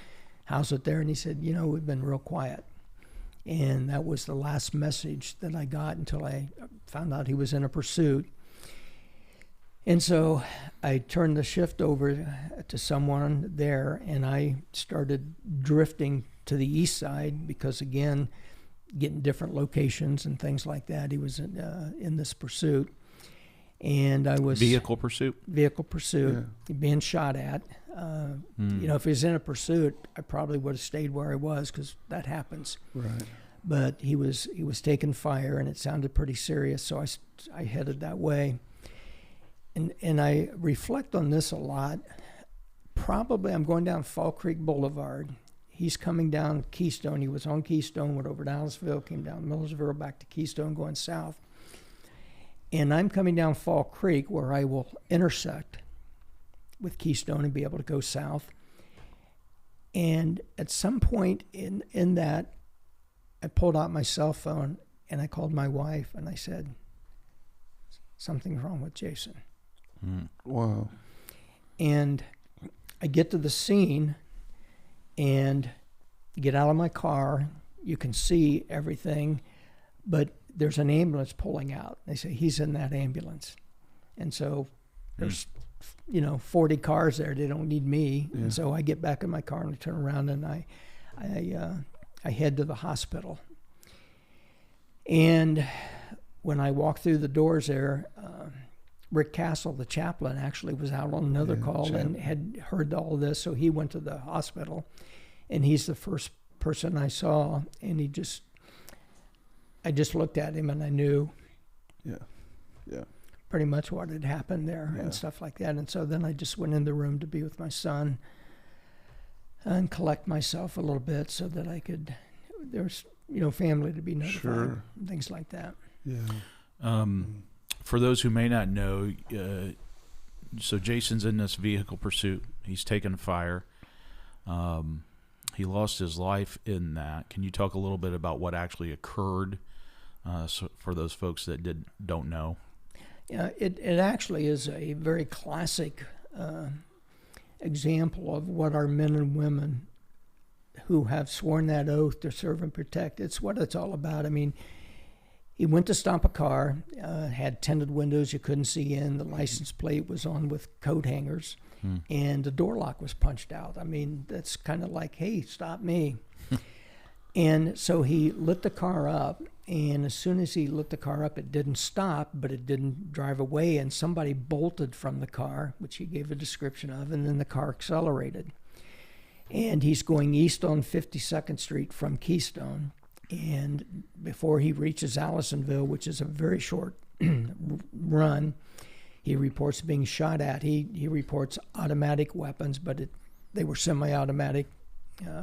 How's it there? And he said, we've been real quiet. And that was the last message that I got until I found out he was in a pursuit. And so I turned the shift over to someone there, and I started drifting to the east side because, again, getting different locations and things like that. He was in this pursuit. And I was... Vehicle pursuit? Vehicle pursuit, being shot at. If he was in a pursuit, I probably would have stayed where I was because that happens. Right. But he was taking fire, and it sounded pretty serious, so I headed that way. And I reflect on this a lot. Probably I'm going down Fall Creek Boulevard. He's coming down Keystone. He was on Keystone, went over to Aliceville, came down Millersville, back to Keystone, going south. And I'm coming down Fall Creek where I will intersect with Keystone and be able to go south. And at some point in that, I pulled out my cell phone and I called my wife and I said, something's wrong with Jason. Wow. And I get to the scene and get out of my car. You can see everything, but there's an ambulance pulling out. They say, he's in that ambulance. And so there's, 40 cars there. They don't need me. Yeah. And so I get back in my car and I turn around and I head to the hospital. And when I walk through the doors there, Rick Castle, the chaplain, actually was out on another call and had heard all this. So he went to the hospital, and he's the first person I saw. And I just looked at him and I knew pretty much what had happened there and stuff like that. And so then I just went in the room to be with my son and collect myself a little bit so that I could, there's, family to be notified, things like that. Yeah. For those who may not know, so Jason's in this vehicle pursuit. He's taken fire. He lost his life in that. Can you talk a little bit about what actually occurred for those folks that don't know? Yeah, it actually is a very classic example of what our men and women who have sworn that oath to serve and protect, it's what it's all about. I mean, he went to stop a car, had tinted windows you couldn't see in, the license plate was on with coat hangers, and the door lock was punched out. I mean, that's kind of like, hey, stop me. And so he lit the car up, and as soon as he lit the car up, it didn't stop, but it didn't drive away, and somebody bolted from the car, which he gave a description of, and then the car accelerated. And he's going east on 52nd Street from Keystone, and before he reaches Allisonville, which is a very short run, he reports being shot at. He reports automatic weapons, but they were semi-automatic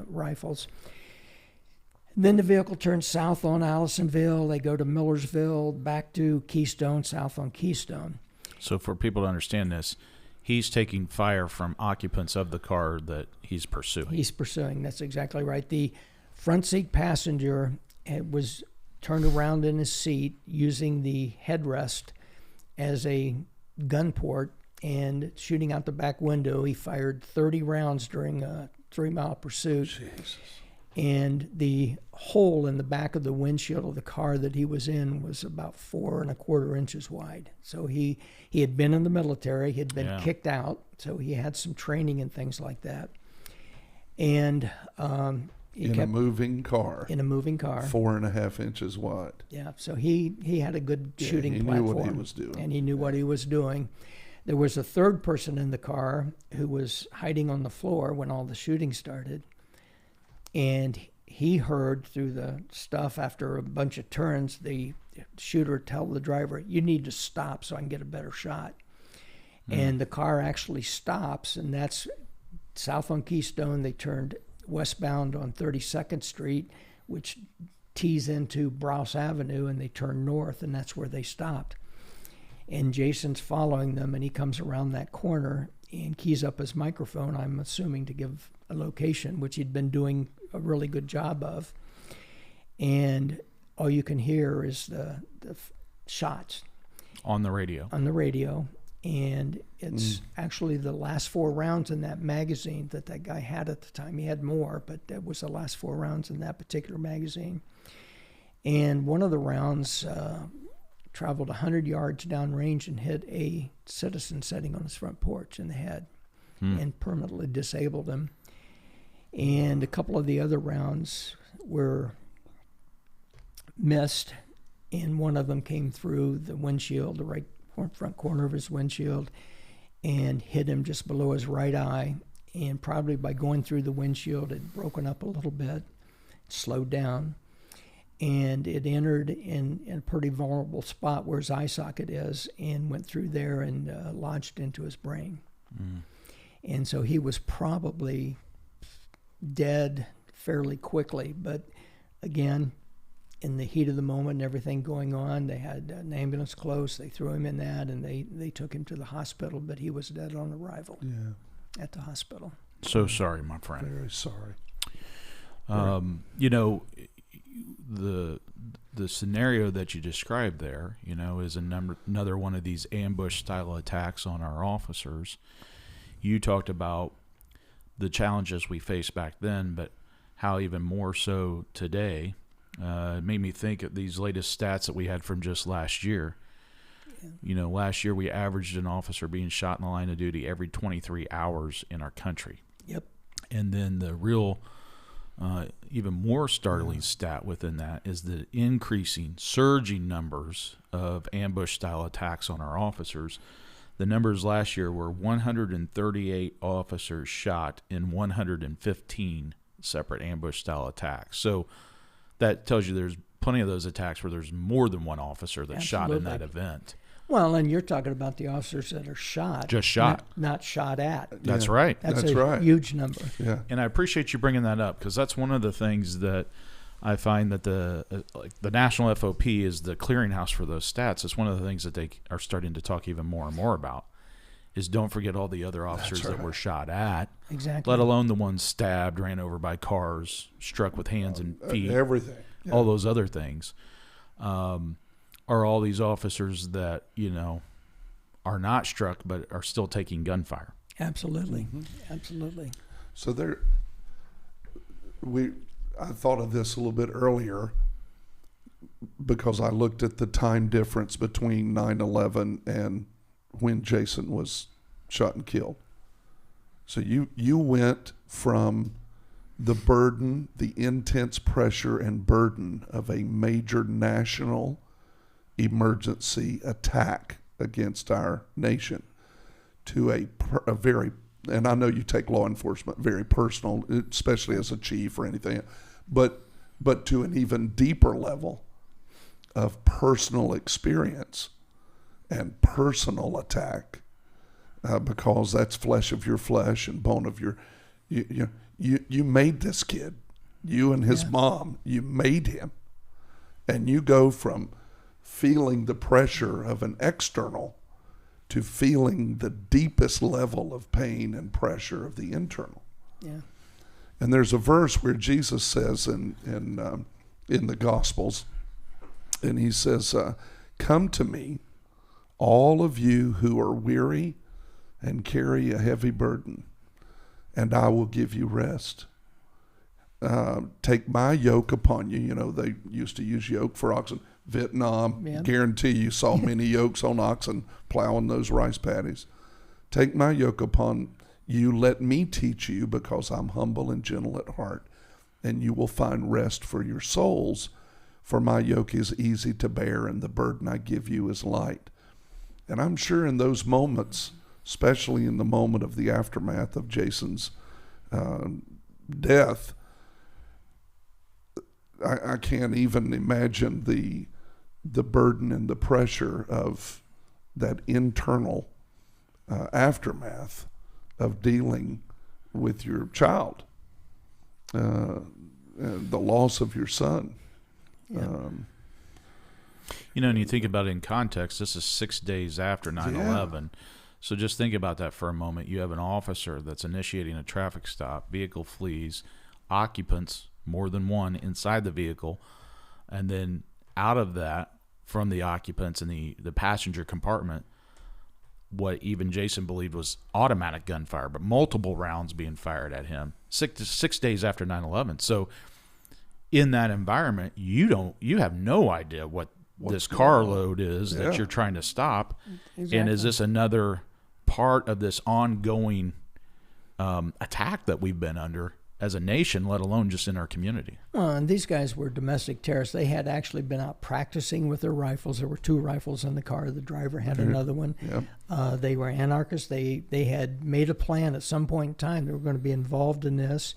rifles. Then the vehicle turns south on Allisonville. They go to Millersville, back to Keystone, south on Keystone. So for people to understand this, he's taking fire from occupants of the car that he's pursuing. He's pursuing. That's exactly right. The front seat passenger was turned around in his seat using the headrest as a gun port and shooting out the back window. He fired 30 rounds during a 3-mile pursuit. Jesus. And the hole in the back of the windshield of the car that he was in was about 4 1/4 inches wide. So he had been in the military, he had been kicked out, so he had some training and things like that. And in a moving car. 4.5 inches wide. Yeah, so he had a good shooting platform. He knew what he was doing. And he knew what he was doing. There was a third person in the car who was hiding on the floor when all the shooting started. And he heard through the stuff after a bunch of turns, the shooter tell the driver, you need to stop so I can get a better shot. And the car actually stops, and that's south on Keystone. They turned westbound on 32nd Street, which tees into Browse Avenue, and they turned north, and that's where they stopped. And Jason's following them, and he comes around that corner and keys up his microphone, I'm assuming to give a location, which he'd been doing a really good job of. And all you can hear is the shots. On the radio. On the radio. And it's actually the last 4 rounds in that magazine that guy had at the time. He had more, but that was the last 4 rounds in that particular magazine. And one of the rounds traveled 100 yards downrange and hit a citizen sitting on his front porch in the head and permanently disabled him. And a couple of the other rounds were missed, and one of them came through the windshield, the right front corner of his windshield, and hit him just below his right eye. And probably by going through the windshield, it had broken up a little bit, slowed down, and it entered in a pretty vulnerable spot where his eye socket is, and went through there and lodged into his brain. And so he was probably dead fairly quickly. But again, in the heat of the moment and everything going on, they had an ambulance close. They threw him in that, and they took him to the hospital, but he was dead on arrival at the hospital. So sorry, my friend. Very sorry. You know, the scenario that you described there, you know, is another one of these ambush-style attacks on our officers. You talked about the challenges we faced back then, but how even more so today. It made me think of these latest stats that we had from just last year. Yeah. You know, last year we averaged an officer being shot in the line of duty every 23 hours in our country. Yep. And then the real, even more startling stat within that is the surging numbers of ambush-style attacks on our officers. The numbers last year were 138 officers shot in 115 separate ambush-style attacks. So that tells you there's plenty of those attacks where there's more than one officer that's shot in that event. Well, and you're talking about the officers that are shot. Just shot. Not shot at. That's right. That's a huge number. Yeah. And I appreciate you bringing that up, because that's one of the things that I find that the National FOP is the clearinghouse for those stats. It's one of the things that they are starting to talk even more and more about, is don't forget all the other officers that were shot at. Exactly. Let alone the ones stabbed, ran over by cars, struck with hands and feet. Everything. Yeah. All those other things. Are all these officers that, you know, are not struck but are still taking gunfire. Absolutely. Absolutely. So I thought of this a little bit earlier because I looked at the time difference between 9/11 and when Jason was shot and killed. So you went from the burden, the intense pressure and burden of a major national emergency attack against our nation to a very, and I know you take law enforcement very personal, especially as a chief or anything, but to an even deeper level of personal experience and personal attack, because that's flesh of your flesh and bone of your, you made this kid, you and his mom, you made him, and you go from feeling the pressure of an external to feeling the deepest level of pain and pressure of the internal. Yeah. And there's a verse where Jesus says in the Gospels, and he says, "Come to me, all of you who are weary and carry a heavy burden, and I will give you rest. Take my yoke upon you." You know, they used to use yoke for oxen. Vietnam, guarantee you saw many yokes on oxen plowing those rice paddies. "Take my yoke upon you, let me teach you, because I'm humble and gentle at heart, and you will find rest for your souls. For my yoke is easy to bear, and the burden I give you is light." And I'm sure in those moments, especially in the moment of the aftermath of Jason's death, I can't even imagine the burden and the pressure of that internal aftermath of dealing with your child, the loss of your son. Yeah. You know, and you think about it in context, this is 6 days after 9/11. So just think about that for a moment. You have an officer that's initiating a traffic stop, vehicle flees, occupants, more than one, inside the vehicle, and then out of that, from the occupants in the passenger compartment what even Jason believed was automatic gunfire, but multiple rounds being fired at him 6 days after 9/11. So in that environment, you have no idea what this carload is that you're trying to stop. Exactly. And is this another part of this ongoing attack that we've been under as a nation, let alone just in our community? And these guys were domestic terrorists. They had actually been out practicing with their rifles. There were 2 rifles in the car. The driver had another one. Yep. They were anarchists. They had made a plan at some point in time. They were going to be involved in this.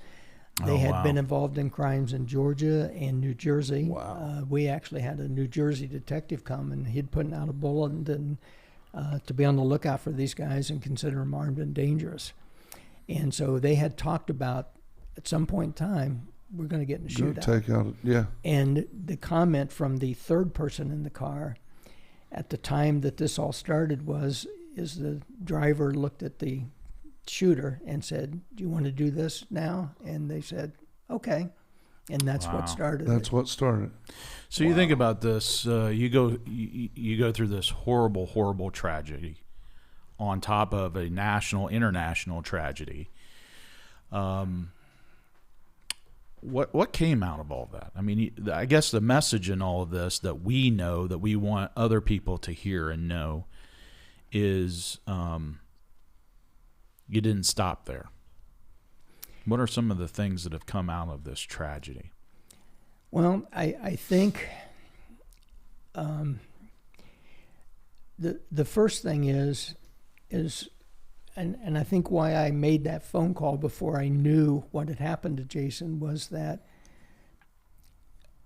They had been involved in crimes in Georgia and New Jersey. Wow. We actually had a New Jersey detective come, and he'd put out a bulletin to be on the lookout for these guys and consider them armed and dangerous. And so they had talked about, at some point in time, we're going to get in a shootout. Take out, yeah. And the comment from the third person in the car at the time that this all started is the driver looked at the shooter and said, "Do you want to do this now?" And they said, "Okay." And that's what started. That's what started. So you think about this. You go through this horrible, horrible tragedy on top of a national, international tragedy. What came out of all that? I mean, I guess the message in all of this that we know, that we want other people to hear and know, is you didn't stop there. What are some of the things that have come out of this tragedy? Well, I think the first thing is and I think why I made that phone call before I knew what had happened to Jason was that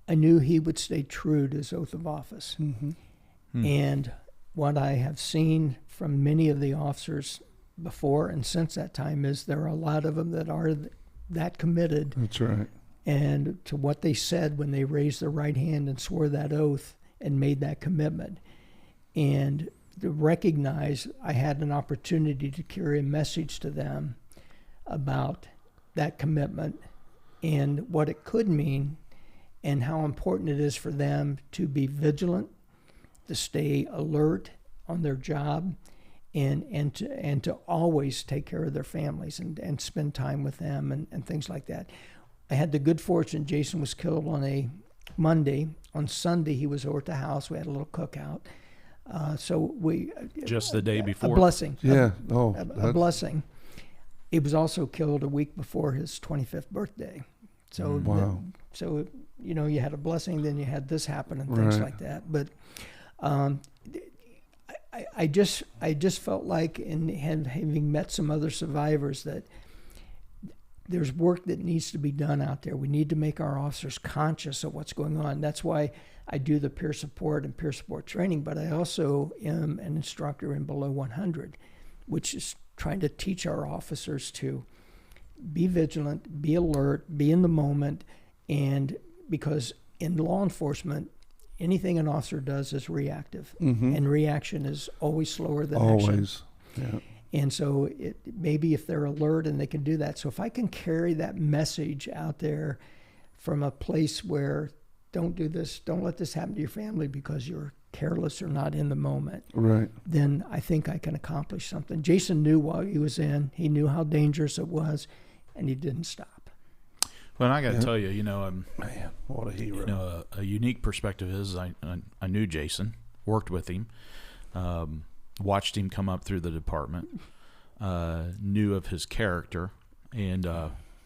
I knew he would stay true to his oath of office. Mm-hmm. And what I have seen from many of the officers before and since that time is there are a lot of them that are that committed. That's right. And to what they said when they raised their right hand and swore that oath and made that commitment. And to recognize I had an opportunity to carry a message to them about that commitment and what it could mean and how important it is for them to be vigilant, to stay alert on their job, and to always take care of their families and spend time with them and things like that. I had the good fortune, Jason was killed on a Monday. On Sunday, he was over at the house. We had a little cookout. So we just the day before. A blessing. Yeah. A blessing. He was also killed a week before his 25th birthday. So wow. So you had a blessing, then you had this happen and things like that. But I just felt like, in having met some other survivors, that there's work that needs to be done out there. We need to make our officers conscious of what's going on. That's why I do the peer support and peer support training, but I also am an instructor in Below 100, which is trying to teach our officers to be vigilant, be alert, be in the moment, and because in law enforcement, anything an officer does is reactive, and reaction is always slower than action. Always, yeah. And so maybe if they're alert and they can do that. So if I can carry that message out there from a place where don't do this, don't let this happen to your family because you're careless or not in the moment, right, then I think I can accomplish something. Jason knew what he was in. He knew how dangerous it was, and he didn't stop. Well, I got to tell you, man, what a hero. A unique perspective is I knew Jason, worked with him, watched him come up through the department, knew of his character, and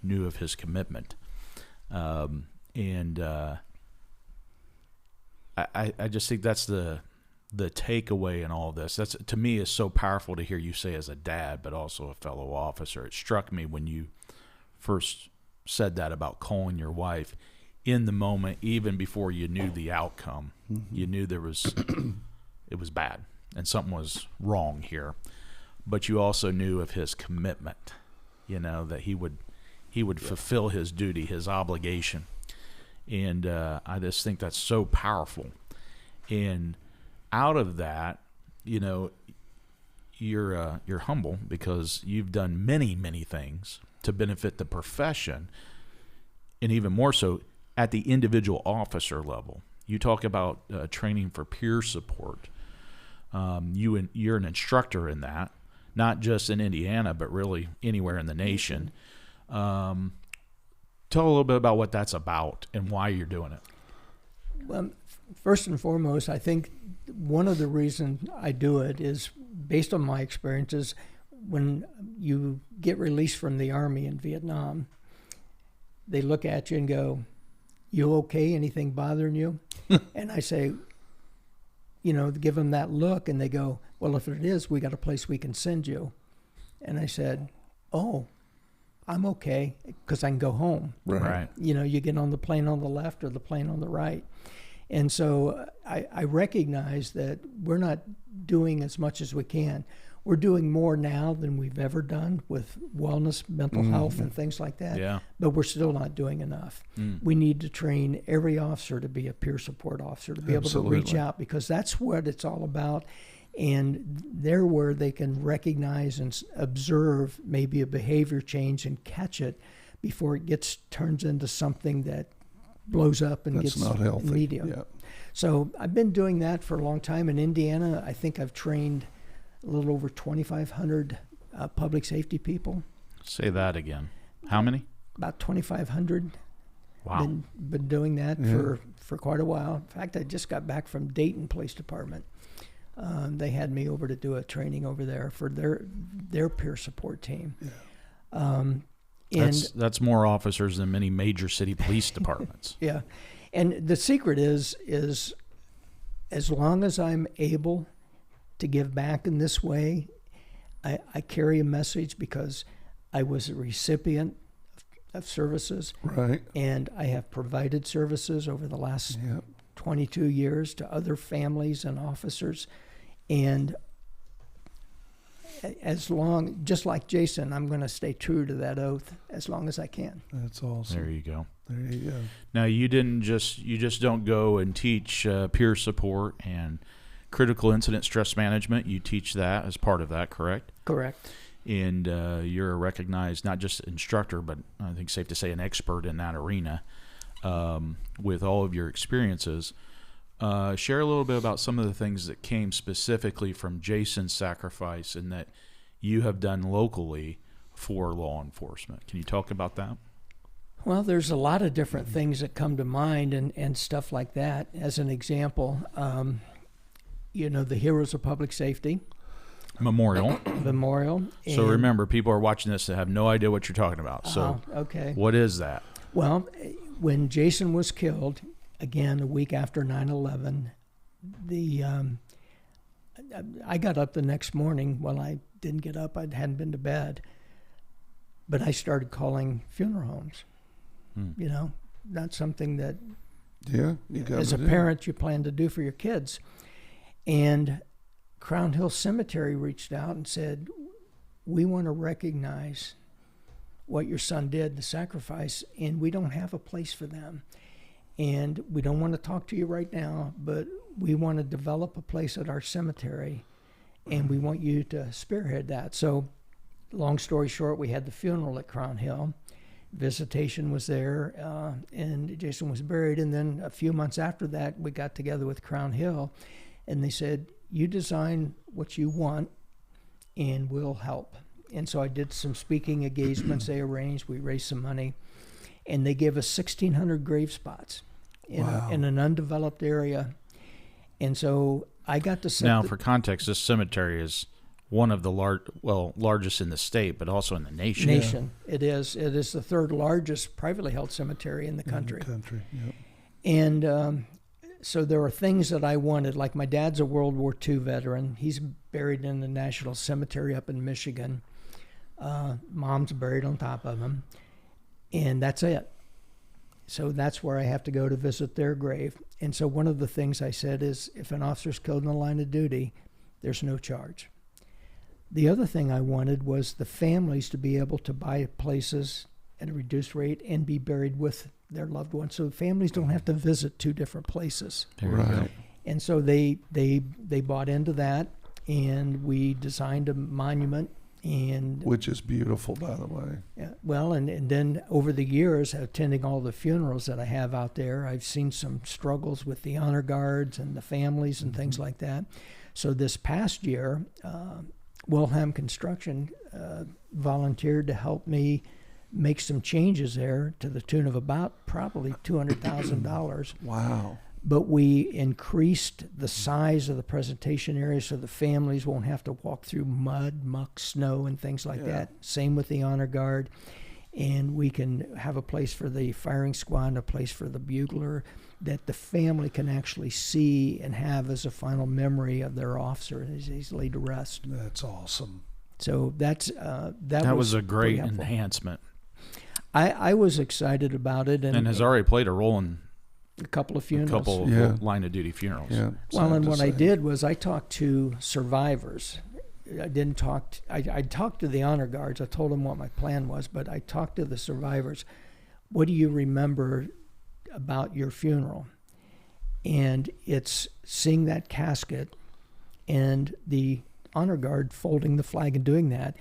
knew of his commitment. I just think that's the takeaway in all this. That's, to me, is so powerful to hear you say as a dad, but also a fellow officer. It struck me when you first said that about calling your wife in the moment, even before you knew the outcome. You knew it was bad and something was wrong here, but you also knew of his commitment. That he would fulfill his duty, his obligation. And I just think that's so powerful. And out of that, you're humble because you've done many, many things to benefit the profession, and even more so at the individual officer level. You talk about training for peer support. You're an instructor in that, not just in Indiana, but really anywhere in the nation. Tell a little bit about what that's about and why you're doing it. Well, first and foremost, I think one of the reasons I do it is based on my experiences. When you get released from the Army in Vietnam, they look at you and go, "You okay? Anything bothering you?" And I say, give them that look, and they go, "Well, if it is, we got a place we can send you." And I said, "Oh, I'm okay because I can go home." Right. You get on the plane on the left or the plane on the right. And so I recognize that we're not doing as much as we can. We're doing more now than we've ever done with wellness, mental health, and things like that. Yeah. But we're still not doing enough. We need to train every officer to be a peer support officer, to be able to reach out, because that's what it's all about. And they're where they can recognize and observe maybe a behavior change and catch it before it turns into something that blows up and That's gets not healthy. media. Yeah. So I've been doing that for a long time. In Indiana, I think I've trained a little over 2,500 public safety people. Say that again. How many? About 2,500. Wow. Been doing that for quite a while. In fact, I just got back from Dayton Police Department. They had me over to do a training over there for their peer support team. Yeah. That's more officers than many major city police departments. Yeah. And the secret is as long as I'm able to give back in this way, I carry a message because I was a recipient of services. Right. And I have provided services over the last 22 years to other families and officers. And just like Jason, I'm going to stay true to that oath as long as I can. That's awesome. There you go. There you go. Now, you just don't go and teach peer support and critical incident stress management. You teach that as part of that, correct? Correct. And you're a recognized, not just instructor, but I think safe to say an expert in that arena with all of your experiences. Share a little bit about some of the things that came specifically from Jason's sacrifice and that you have done locally for law enforcement. Can you talk about that? Well, there's a lot of different things that come to mind and stuff like that. As an example, the Heroes of Public Safety Memorial. So remember, people are watching this that have no idea what you're talking about. So okay. What is that? Well, when Jason was killed, again, a week after 9/11, I got up the next morning. Well, I didn't get up. I hadn't been to bed. But I started calling funeral homes. Not something that as a parent you plan to do for your kids. And Crown Hill Cemetery reached out and said, "We want to recognize what your son did, the sacrifice, and we don't have a place for them. And we don't want to talk to you right now, but we want to develop a place at our cemetery, and we want you to spearhead that." So, long story short, we had the funeral at Crown Hill. Visitation was there, and Jason was buried. And then a few months after that, we got together with Crown Hill, and they said, "You design what you want, and we'll help." And so I did some speaking engagements they arranged. We raised some money. And they gave us 1,600 grave spots in an undeveloped area. And so I got to set. Now, for context, this cemetery is one of the largest in the state, but also in the nation. It is. It is the third largest privately held cemetery in the country. Yep. And so there are things that I wanted. Like my dad's a World War II veteran. He's buried in the National Cemetery up in Michigan. Mom's buried on top of him. And that's it. So that's where I have to go to visit their grave. And so one of the things I said is, if an officer's killed in the line of duty, there's no charge. The other thing I wanted was the families to be able to buy places at a reduced rate and be buried with their loved ones, so families don't have to visit two different places. There you go. And so they bought into that, and we designed a monument And Which is beautiful, by the way. yeah, well, and then over the years, attending all the funerals that I have out there, I've seen some struggles with the honor guards and the families and things like that. So this past year, Wilhelm Construction volunteered to help me make some changes there to the tune of about probably $200,000. Wow. But we increased the size of the presentation area so the families won't have to walk through mud, muck, snow, and things like that. Same with the honor guard. And we can have a place for the firing squad, a place for the bugler, that the family can actually see and have as a final memory of their officer as he's laid to rest. That's awesome. So that was a great pretty helpful. enhancement. I was excited about it. And has already played a role in a couple of a funerals. couple of line of duty funerals. Yeah. Well, sad and to what I say. did was I talked to survivors. I didn't talk. I talked to the honor guards. I told them what my plan was, but I talked to the survivors. What do you remember about your funeral? And it's seeing that casket and the honor guard folding the flag and doing that.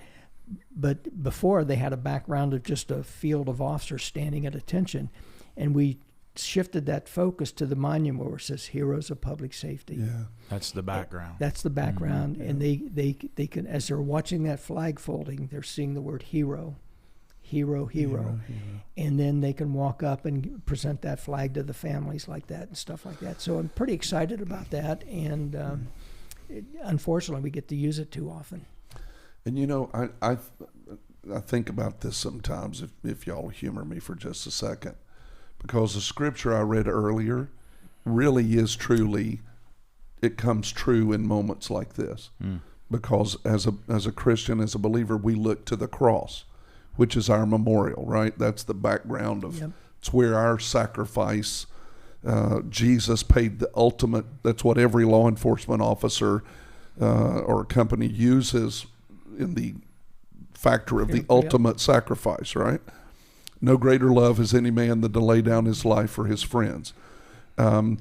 But before, they had a background of just a field of officers standing at attention, and we shifted that focus to the monument where it says "Heroes of Public Safety." Yeah. That's the background. That's the background, and they can, as they're watching that flag folding, they're seeing the word hero, hero, hero, and then they can walk up and present that flag to the families like that and stuff like that. So I'm pretty excited about that, and unfortunately, we get to use it too often. And you know, I think about this sometimes, if y'all humor me for just a second, because the scripture I read earlier really is truly, it comes true in moments like this. Because as a Christian, as a believer, we look to the cross, which is our memorial, right? That's the background of, it's where our sacrifice, Jesus paid the ultimate, that's what every law enforcement officer or company uses in the factor of the ultimate sacrifice, right? No greater love has any man than to lay down his life for his friends. And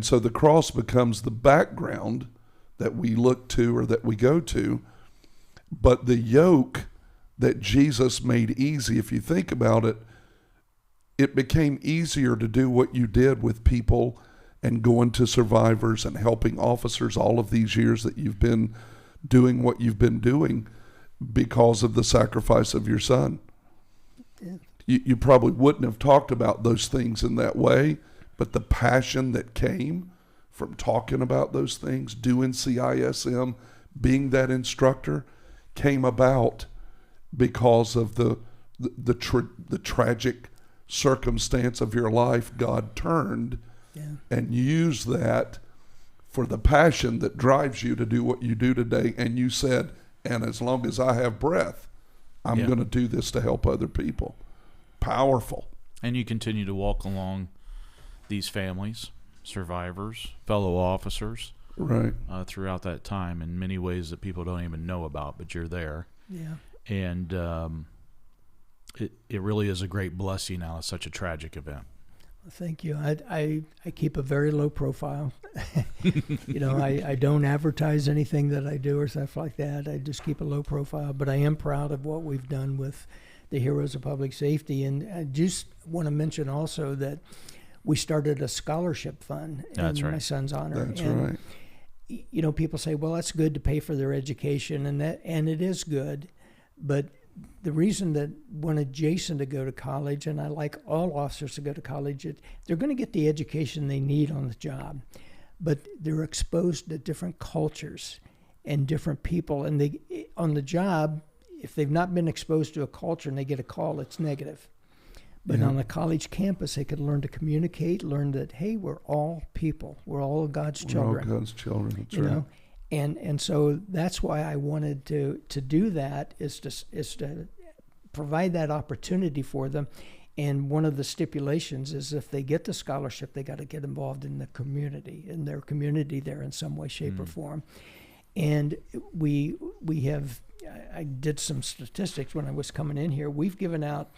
so the cross becomes the background that we look to or that we go to. But the yoke that Jesus made easy, if you think about it, it became easier to do what you did with people and going to survivors and helping officers all of these years that you've been doing what you've been doing because of the sacrifice of your son. Yeah. You probably wouldn't have talked about those things in that way, but the passion that came from talking about those things, doing CISM, being that instructor, came about because of the tragic circumstance of your life. God turned and used that for the passion that drives you to do what you do today. And you said, and as long as I have breath, I'm going to do this to help other people. Powerful. And you continue to walk along these families, survivors, fellow officers, right, throughout that time in many ways that people don't even know about, but you're there. Yeah. And it really is a great blessing out of such a tragic event. Thank you. I keep a very low profile. I don't advertise anything that I do or stuff like that. I just keep a low profile, but I am proud of what we've done with the Heroes of Public Safety. And I just want to mention also that we started a scholarship fund in my son's honor. That's and, right. People say, well, that's good to pay for their education, and it is good. But the reason that wanted Jason to go to college, and I like all officers to go to college, they're going to get the education they need on the job, but they're exposed to different cultures and different people. And they, on the job, if they've not been exposed to a culture and they get a call, it's negative. But on a college campus, they could learn to communicate, learn that, hey, we're all people. We're all God's children. We're all God's children, that's you right. know? And so that's why I wanted to do that, is to provide that opportunity for them. And one of the stipulations is if they get the scholarship, they got to get involved in the community, in their community there in some way, shape, or form. And we have, I did some statistics when I was coming in here. We've given out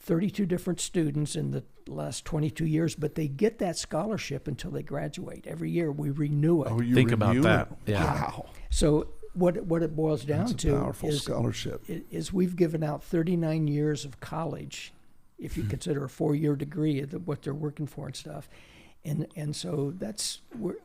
32 different students in the last 22 years, but they get that scholarship until they graduate. Every year we renew it. Oh, you Think about renew that. it? Yeah. Wow. So what it boils down That's a to powerful scholarship. is we've given out 39 years of college, if you consider a 4-year degree of what they're working for and stuff. And so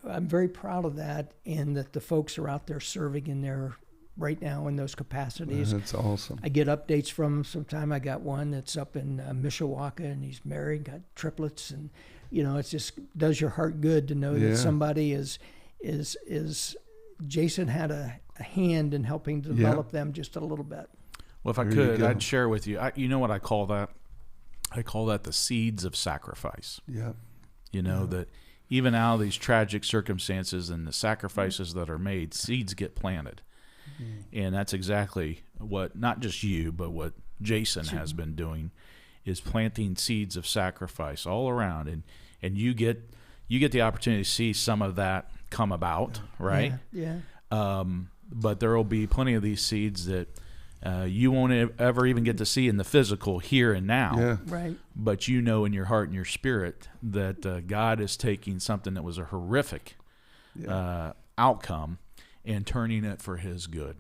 I'm very proud of that, and that the folks are out there serving in there right now in those capacities. That's awesome. I get updates from them sometime. I got one that's up in Mishawaka, and he's married, got triplets, and it just does your heart good to know that somebody is Jason had a hand in helping develop them just a little bit. Well, if I could, I'd share with you. You know what I call that? I call that the seeds of sacrifice. Yeah. That even out of these tragic circumstances and the sacrifices that are made, seeds get planted. And that's exactly what, not just you, but what Jason has been doing, is planting seeds of sacrifice all around. And you get the opportunity to see some of that come about, right? Yeah. But there will be plenty of these seeds that you won't ever even get to see in the physical here and now. Yeah. Right. But in your heart and your spirit that God is taking something that was a horrific outcome and turning it for his good,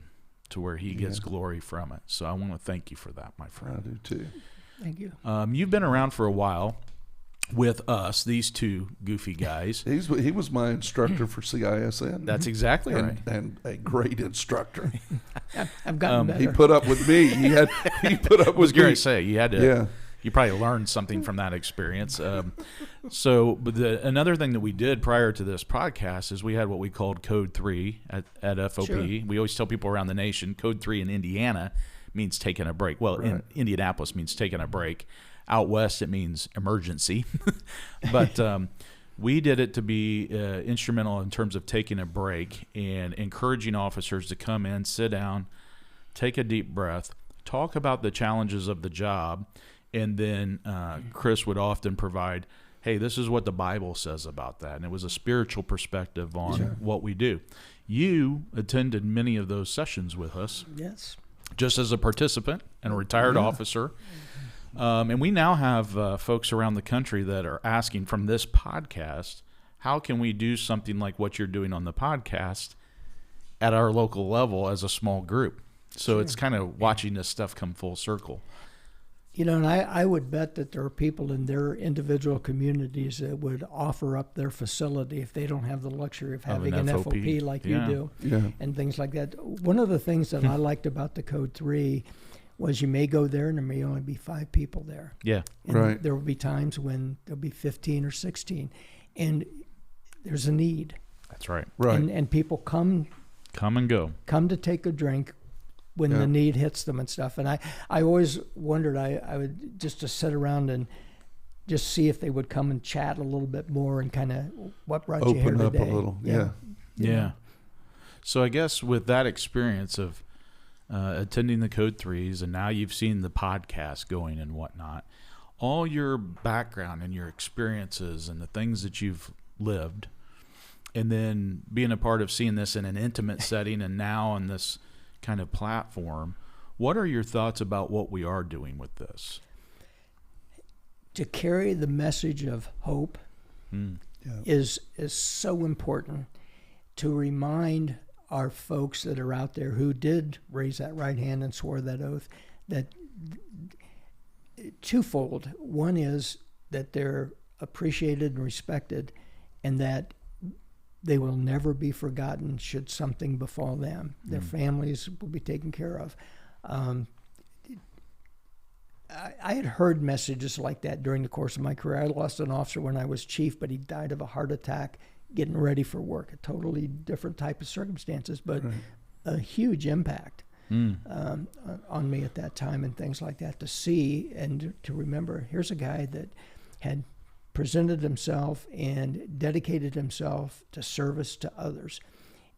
to where he gets glory from it. So I want to thank you for that, my friend. I do too. Thank you. You've been around for a while with us, these two goofy guys. He was my instructor for CISM. That's exactly right. And a great instructor. I've gotten better. He put up with me. He put up with me. I was going to say, you had to. Yeah. You probably learned something from that experience. But another thing that we did prior to this podcast is we had what we called Code 3 at FOP. Sure. We always tell people around the nation, Code 3 in Indiana means taking a break. Well, in Indianapolis means taking a break. Out west, it means emergency. But we did it to be instrumental in terms of taking a break and encouraging officers to come in, sit down, take a deep breath, talk about the challenges of the job. And then Chris would often provide, hey, this is what the Bible says about that. And it was a spiritual perspective on what we do. You attended many of those sessions with us. Yes. Just as a participant and a retired officer. And we now have folks around the country that are asking from this podcast, how can we do something like what you're doing on the podcast at our local level as a small group? So it's kind of watching this stuff come full circle. And I would bet that there are people in their individual communities that would offer up their facility if they don't have the luxury of having an FOP like you do, and things like that. One of the things that I liked about the Code 3 was you may go there and there may only be 5 people there. Yeah. And there will be times when there'll be 15 or 16, and there's a need. That's right. Right. And people come and go. Come to take a drink when the need hits them and stuff. And I always wondered, I would just to sit around and just see if they would come and chat a little bit more and kind of what brought you here today. Open up a little, Yeah. So I guess with that experience of attending the Code 3s, and now you've seen the podcast going and whatnot, all your background and your experiences and the things that you've lived, and then being a part of seeing this in an intimate setting and now on this kind of platform, what are your thoughts about what we are doing with this? To carry the message of hope is so important, to remind our folks that are out there who did raise that right hand and swore that oath, that twofold. One is that they're appreciated and respected, and that they will never be forgotten should something befall them. Their families will be taken care of. I had heard messages like that during the course of my career. I lost an officer when I was chief, but he died of a heart attack getting ready for work, a totally different type of circumstances, but a huge impact on me at that time and things like that, to see and to remember, here's a guy that had presented himself and dedicated himself to service to others,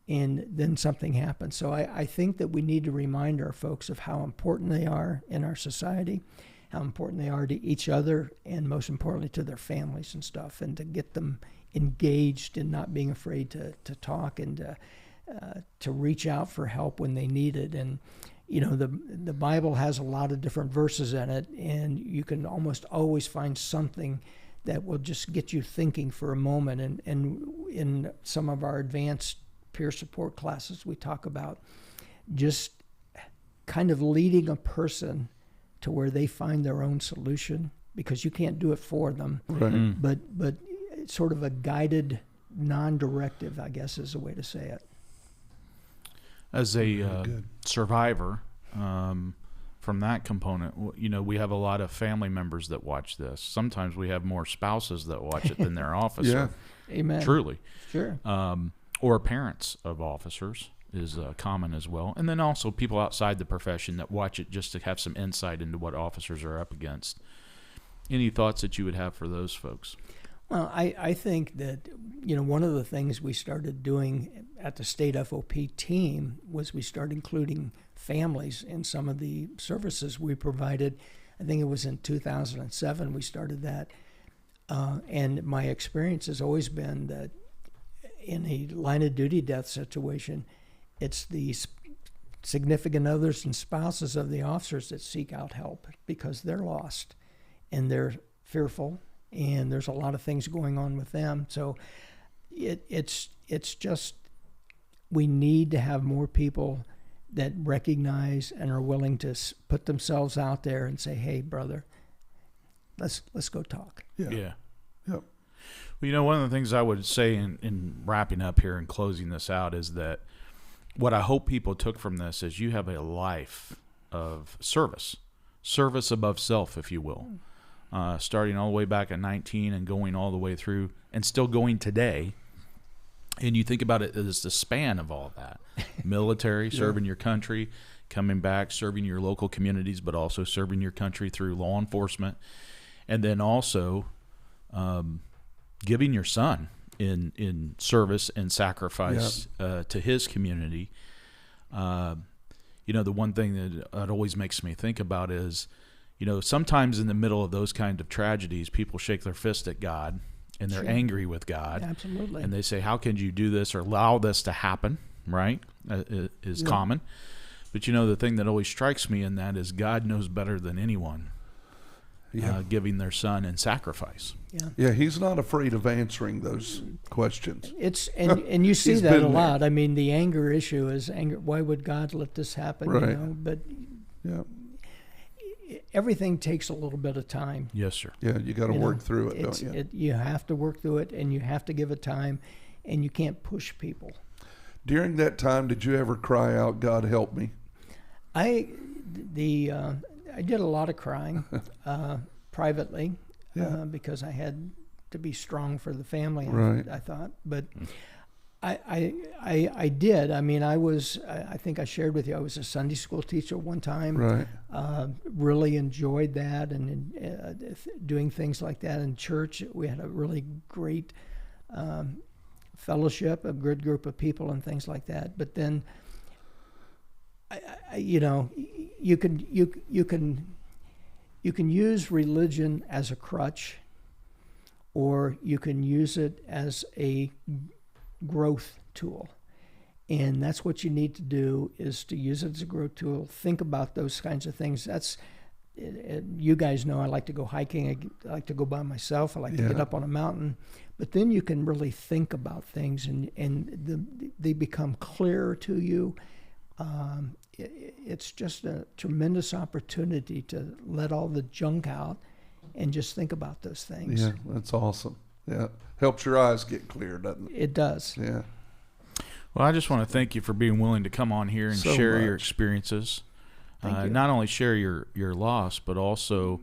and then something happened. So I think that we need to remind our folks of how important they are in our society, how important they are to each other, and most importantly to their families and stuff, and to get them engaged and not being afraid to talk and to reach out for help when they need it. And the Bible has a lot of different verses in it, and you can almost always find something that will just get you thinking for a moment. And in some of our advanced peer support classes, we talk about just kind of leading a person to where they find their own solution, because you can't do it for them. Right. But it's sort of a guided, non-directive, I guess is a way to say it. As a good. survivor, from that component, we have a lot of family members that watch this. Sometimes we have more spouses that watch it than their officer. Yeah. Amen. Truly. Sure. Or parents of officers is common as well. And then also people outside the profession that watch it just to have some insight into what officers are up against. Any thoughts that you would have for those folks? Well, I think that, one of the things we started doing at the state FOP team was we started including families in some of the services we provided. I think it was in 2007 we started that. And my experience has always been that in a line of duty death situation, it's the significant others and spouses of the officers that seek out help because they're lost and they're fearful, and there's a lot of things going on with them. So it's just, we need to have more people that recognize and are willing to put themselves out there and say, hey, brother, let's go talk. Yeah. Yep. Well, one of the things I would say in wrapping up here and closing this out is that what I hope people took from this is you have a life of service above self, if you will. Starting all the way back at 19 and going all the way through and still going today. And you think about it as the span of all that. Military, serving your country, coming back, serving your local communities, but also serving your country through law enforcement. And then also giving your son in service and sacrifice to his community. The one thing that always makes me think about is, sometimes in the middle of those kind of tragedies, people shake their fist at God and they're angry with God. Absolutely. And they say, how can you do this or allow this to happen, right? Is common. But, the thing that always strikes me in that is God knows better than anyone giving their son in sacrifice. Yeah, he's not afraid of answering those questions. And you see He's that a been lot. I mean, the anger issue is anger. Why would God let this happen? Right. But Yeah. everything takes a little bit of time. Yes, sir. Yeah, you got to work through it, don't you? You have to work through it, and you have to give it time, and you can't push people. During that time, did you ever cry out, God help me? I did a lot of crying privately because I had to be strong for the family. Right. I thought, but I did. I mean, I think I shared with you, I was a Sunday school teacher one time. Right. Really enjoyed that, and doing things like that in church. We had a really great fellowship, a good group of people, and things like that. But then, you can use religion as a crutch, or you can use it as a growth tool. And that's what you need to do, is to use it as a growth tool. Think about those kinds of things. You guys know I like to go hiking. I like to go by myself. I like to get up on a mountain. But then you can really think about things, and they become clearer to you. It's just a tremendous opportunity to let all the junk out and just think about those things. Yeah, that's awesome. Yeah, helps your eyes get clear, doesn't it? It does. Yeah. Well, I just want to thank you for being willing to come on here and So share your much. experiences. Thank you. Not only share your loss, but also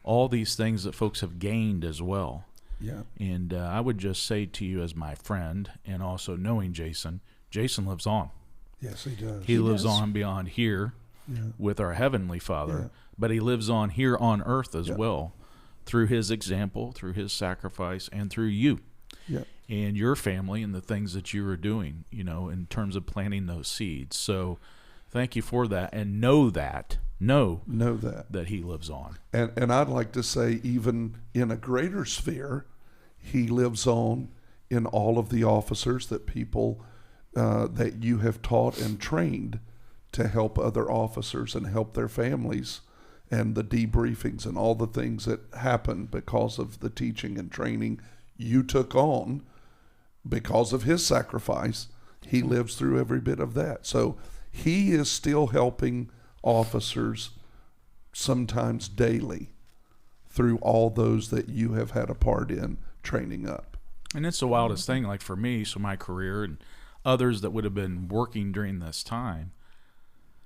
all these things that folks have gained as well. Yeah. And I would just say to you, as my friend, and also knowing Jason lives on. Yes, he does. He lives does. on beyond here with our Heavenly Father, Yeah. but he lives on here on earth as Yeah. well, through his example, through his sacrifice, and through you Yeah. and your family and the things that you are doing, in terms of planting those seeds. So thank you for that, and know that he lives on. And I'd like to say, even in a greater sphere, he lives on in all of the officers that people that you have taught and trained to help other officers and help their families, and the debriefings and all the things that happen because of the teaching and training you took on because of his sacrifice. He lives through every bit of that. So he is still helping officers sometimes daily through all those that you have had a part in training up. And it's the wildest thing, like for me, so my career and others that would have been working during this time.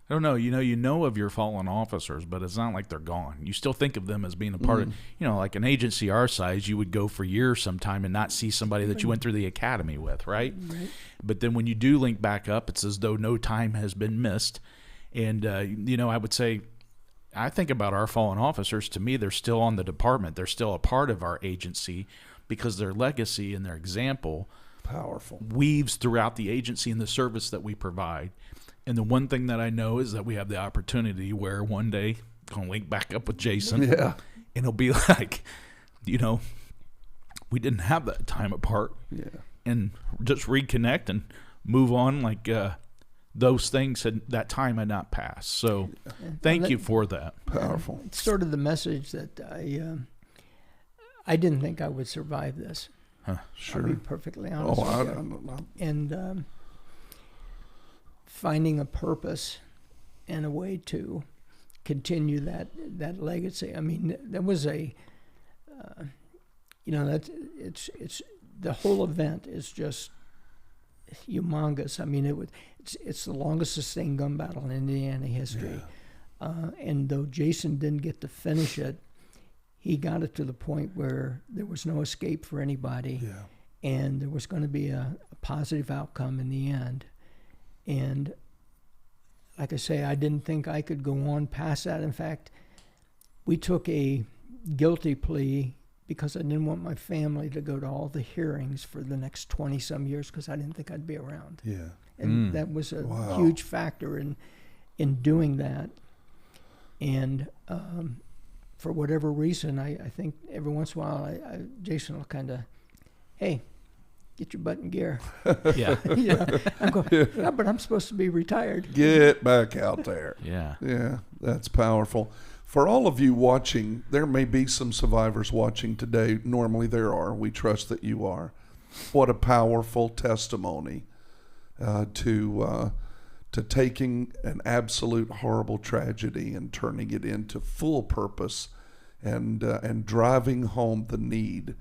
I don't know, you know of your fallen officers, but it's not like they're gone. You still think of them as being a part of, like an agency our size, you would go for years sometime and not see somebody that you went through the academy with, right? But then when you do link back up, it's as though no time has been missed. And, I would say, I think about our fallen officers. To me, they're still on the department. They're still a part of our agency because their legacy and their example Powerful weaves throughout the agency and the service that we provide. And the one thing that I know is that we have the opportunity where one day I'm going to link back up with Jason. Yeah. And it'll be like, we didn't have that time apart. Yeah. And just reconnect and move on like those things, that time had not passed. So thank you for that. Powerful. It's sort of the message that I didn't think I would survive this. Sure. I'll be perfectly honest with you. And finding a purpose and a way to continue that legacy. I mean, there was it's the whole event is just humongous. I mean, it's the longest sustained gun battle in Indiana history. Yeah. And though Jason didn't get to finish it, he got it to the point where there was no escape for anybody. Yeah. And there was going to be a positive outcome in the end. And like I say, I didn't think I could go on past that. In fact, we took a guilty plea because I didn't want my family to go to all the hearings for the next 20-some years because I didn't think I'd be around. Yeah. And that was a huge factor in doing that. And for whatever reason, I think every once in a while, Jason will kind of, hey, get your butt in gear. Yeah. I'm going, yeah, but I'm supposed to be retired. Get back out there. Yeah. Yeah, that's powerful. For all of you watching, there may be some survivors watching today. Normally there are. We trust that you are. What a powerful testimony to taking an absolute horrible tragedy and turning it into full purpose and driving home the need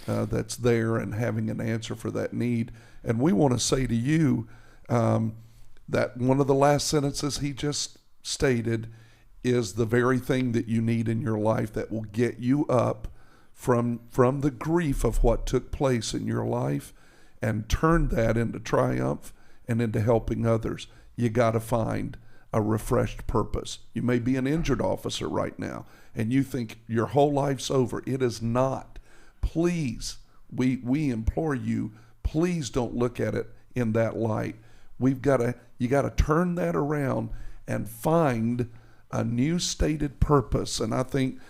that's there and having an answer for that need. And we want to say to you that one of the last sentences he just stated is the very thing that you need in your life that will get you up from the grief of what took place in your life and turn that into triumph and into helping others. You got to find a refreshed purpose. You may be an injured officer right now and you think your whole life's over. It is not. Please, we implore you, please don't look at it in that light. You got to turn that around and find a new stated purpose. And I think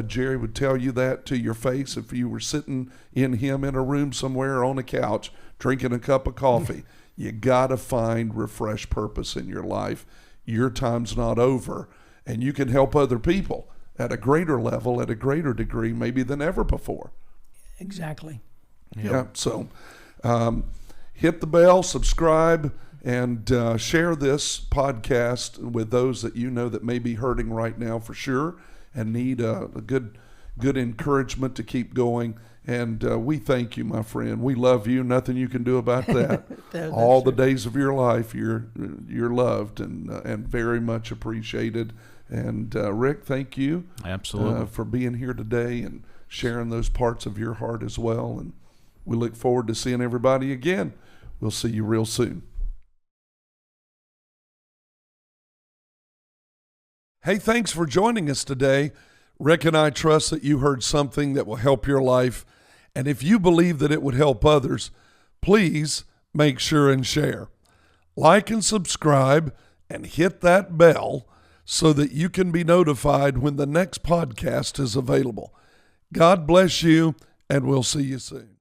Jerry would tell you that to your face if you were sitting in a room somewhere on a couch drinking a cup of coffee. You got to find refreshed purpose in your life. Your time's not over, and you can help other people at a greater level, at a greater degree, maybe than ever before. Exactly. Yep. Yeah. So hit the bell, subscribe, and share this podcast with those that you know that may be hurting right now for sure and need a good encouragement to keep going. And we thank you, my friend. We love you. Nothing you can do about that. All the days of your life, you're loved and very much appreciated. And Rick, thank you. Absolutely. For being here today and sharing those parts of your heart as well. And we look forward to seeing everybody again. We'll see you real soon. Hey, thanks for joining us today. Rick and I trust that you heard something that will help your life. And if you believe that it would help others, please make sure and share. Like and subscribe and hit that bell so that you can be notified when the next podcast is available. God bless you, and we'll see you soon.